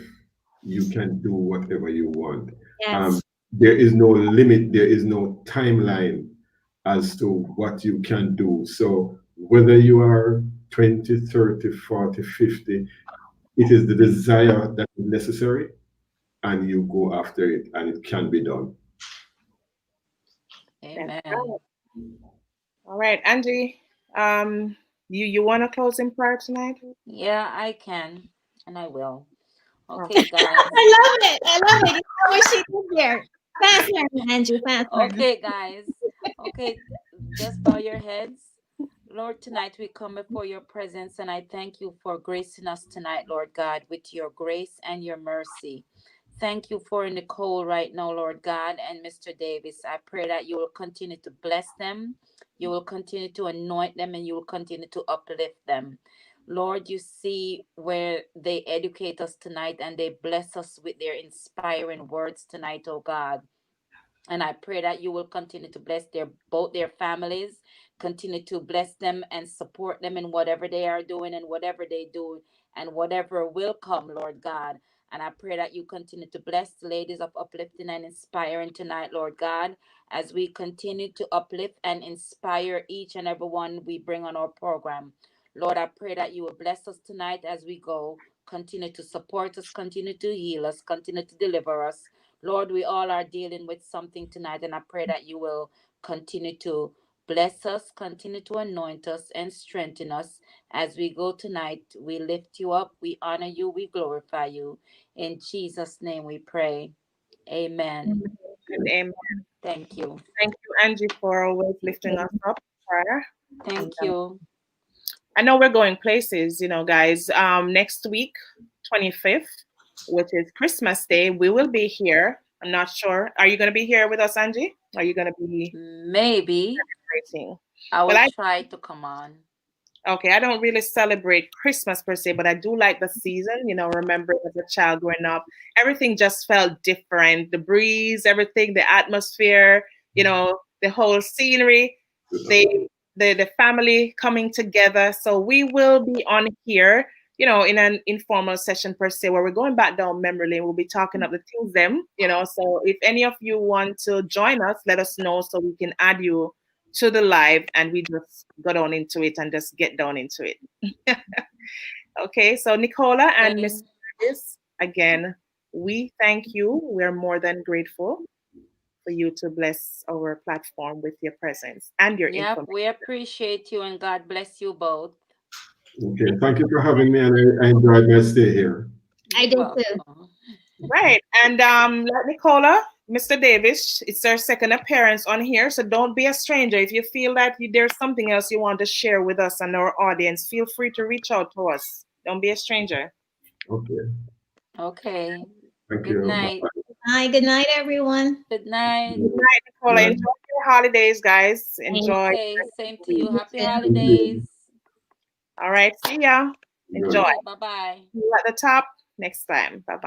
you can do whatever you want. Yes. There is no limit, there is no timeline as to what you can do. So whether you are 20, 30, 40, 50, it is the desire that is necessary, and you go after it, and it can be done. Amen. All right, Angie, you want to close in prayer tonight? Yeah, I can, and I will. Okay, guys. I love it. I love it. You know what she did here. Fast learner, Andrew. Fast learner. Okay, guys. Okay, just bow your heads. Lord, tonight we come before your presence, and I thank you for gracing us tonight, Lord God, with your grace and your mercy. Thank you for Nicole right now, Lord God, and Mr. Davis. I pray that you will continue to bless them, you will continue to anoint them, and you will continue to uplift them. Lord, you see where they educate us tonight and they bless us with their inspiring words tonight, oh God. And I pray that you will continue to bless both their families, continue to bless them and support them in whatever they are doing and whatever they do and whatever will come, Lord God. And I pray that you continue to bless the ladies of uplifting and inspiring tonight, Lord God, as we continue to uplift and inspire each and every one we bring on our program. Lord, I pray that you will bless us tonight as we go. Continue to support us, continue to heal us, continue to deliver us. Lord, we all are dealing with something tonight, and I pray that you will continue to bless us, continue to anoint us, and strengthen us as we go tonight. We lift you up, we honor you, we glorify you. In Jesus' name we pray. Amen. And amen. Thank you. Thank you, Angie, for always lifting us up in prayer. Thank you. I know we're going places, guys. Next week, 25th, which is Christmas Day, we will be here. I'm not sure. Are you going to be here with us, Angie? Are you going to be? Maybe. Celebrating? I will try to come on. Okay, I don't really celebrate Christmas per se, but I do like the season. Remember as a child growing up, everything just felt different. The breeze, everything, the atmosphere, the whole scenery, the family coming together. So we will be on here, in an informal session per se, where we're going back down memory lane. We'll be talking up the things So if any of you want to join us, let us know so we can add you to the live and we just go down into it and just get down into it. Okay, so Nicola and Miss Davis, again, we thank you. We're more than grateful for you to bless our platform with your presence and your information. We appreciate you and God bless you both. Okay, thank you for having me, and I enjoyed my stay here. I did too. Right, and like Nicola, Mr. Davis, it's their second appearance on here, so don't be a stranger. If you feel that there's something else you want to share with us and our audience, feel free to reach out to us. Don't be a stranger. Okay. Thank Good you. night. Hi, good night, everyone. Good night. Good night, Nicola. Enjoy holidays, guys. Enjoy. Okay, same to you. Happy too. holidays. All right. See ya. Good. Enjoy. Okay, bye-bye. See you at the top next time. Bye bye.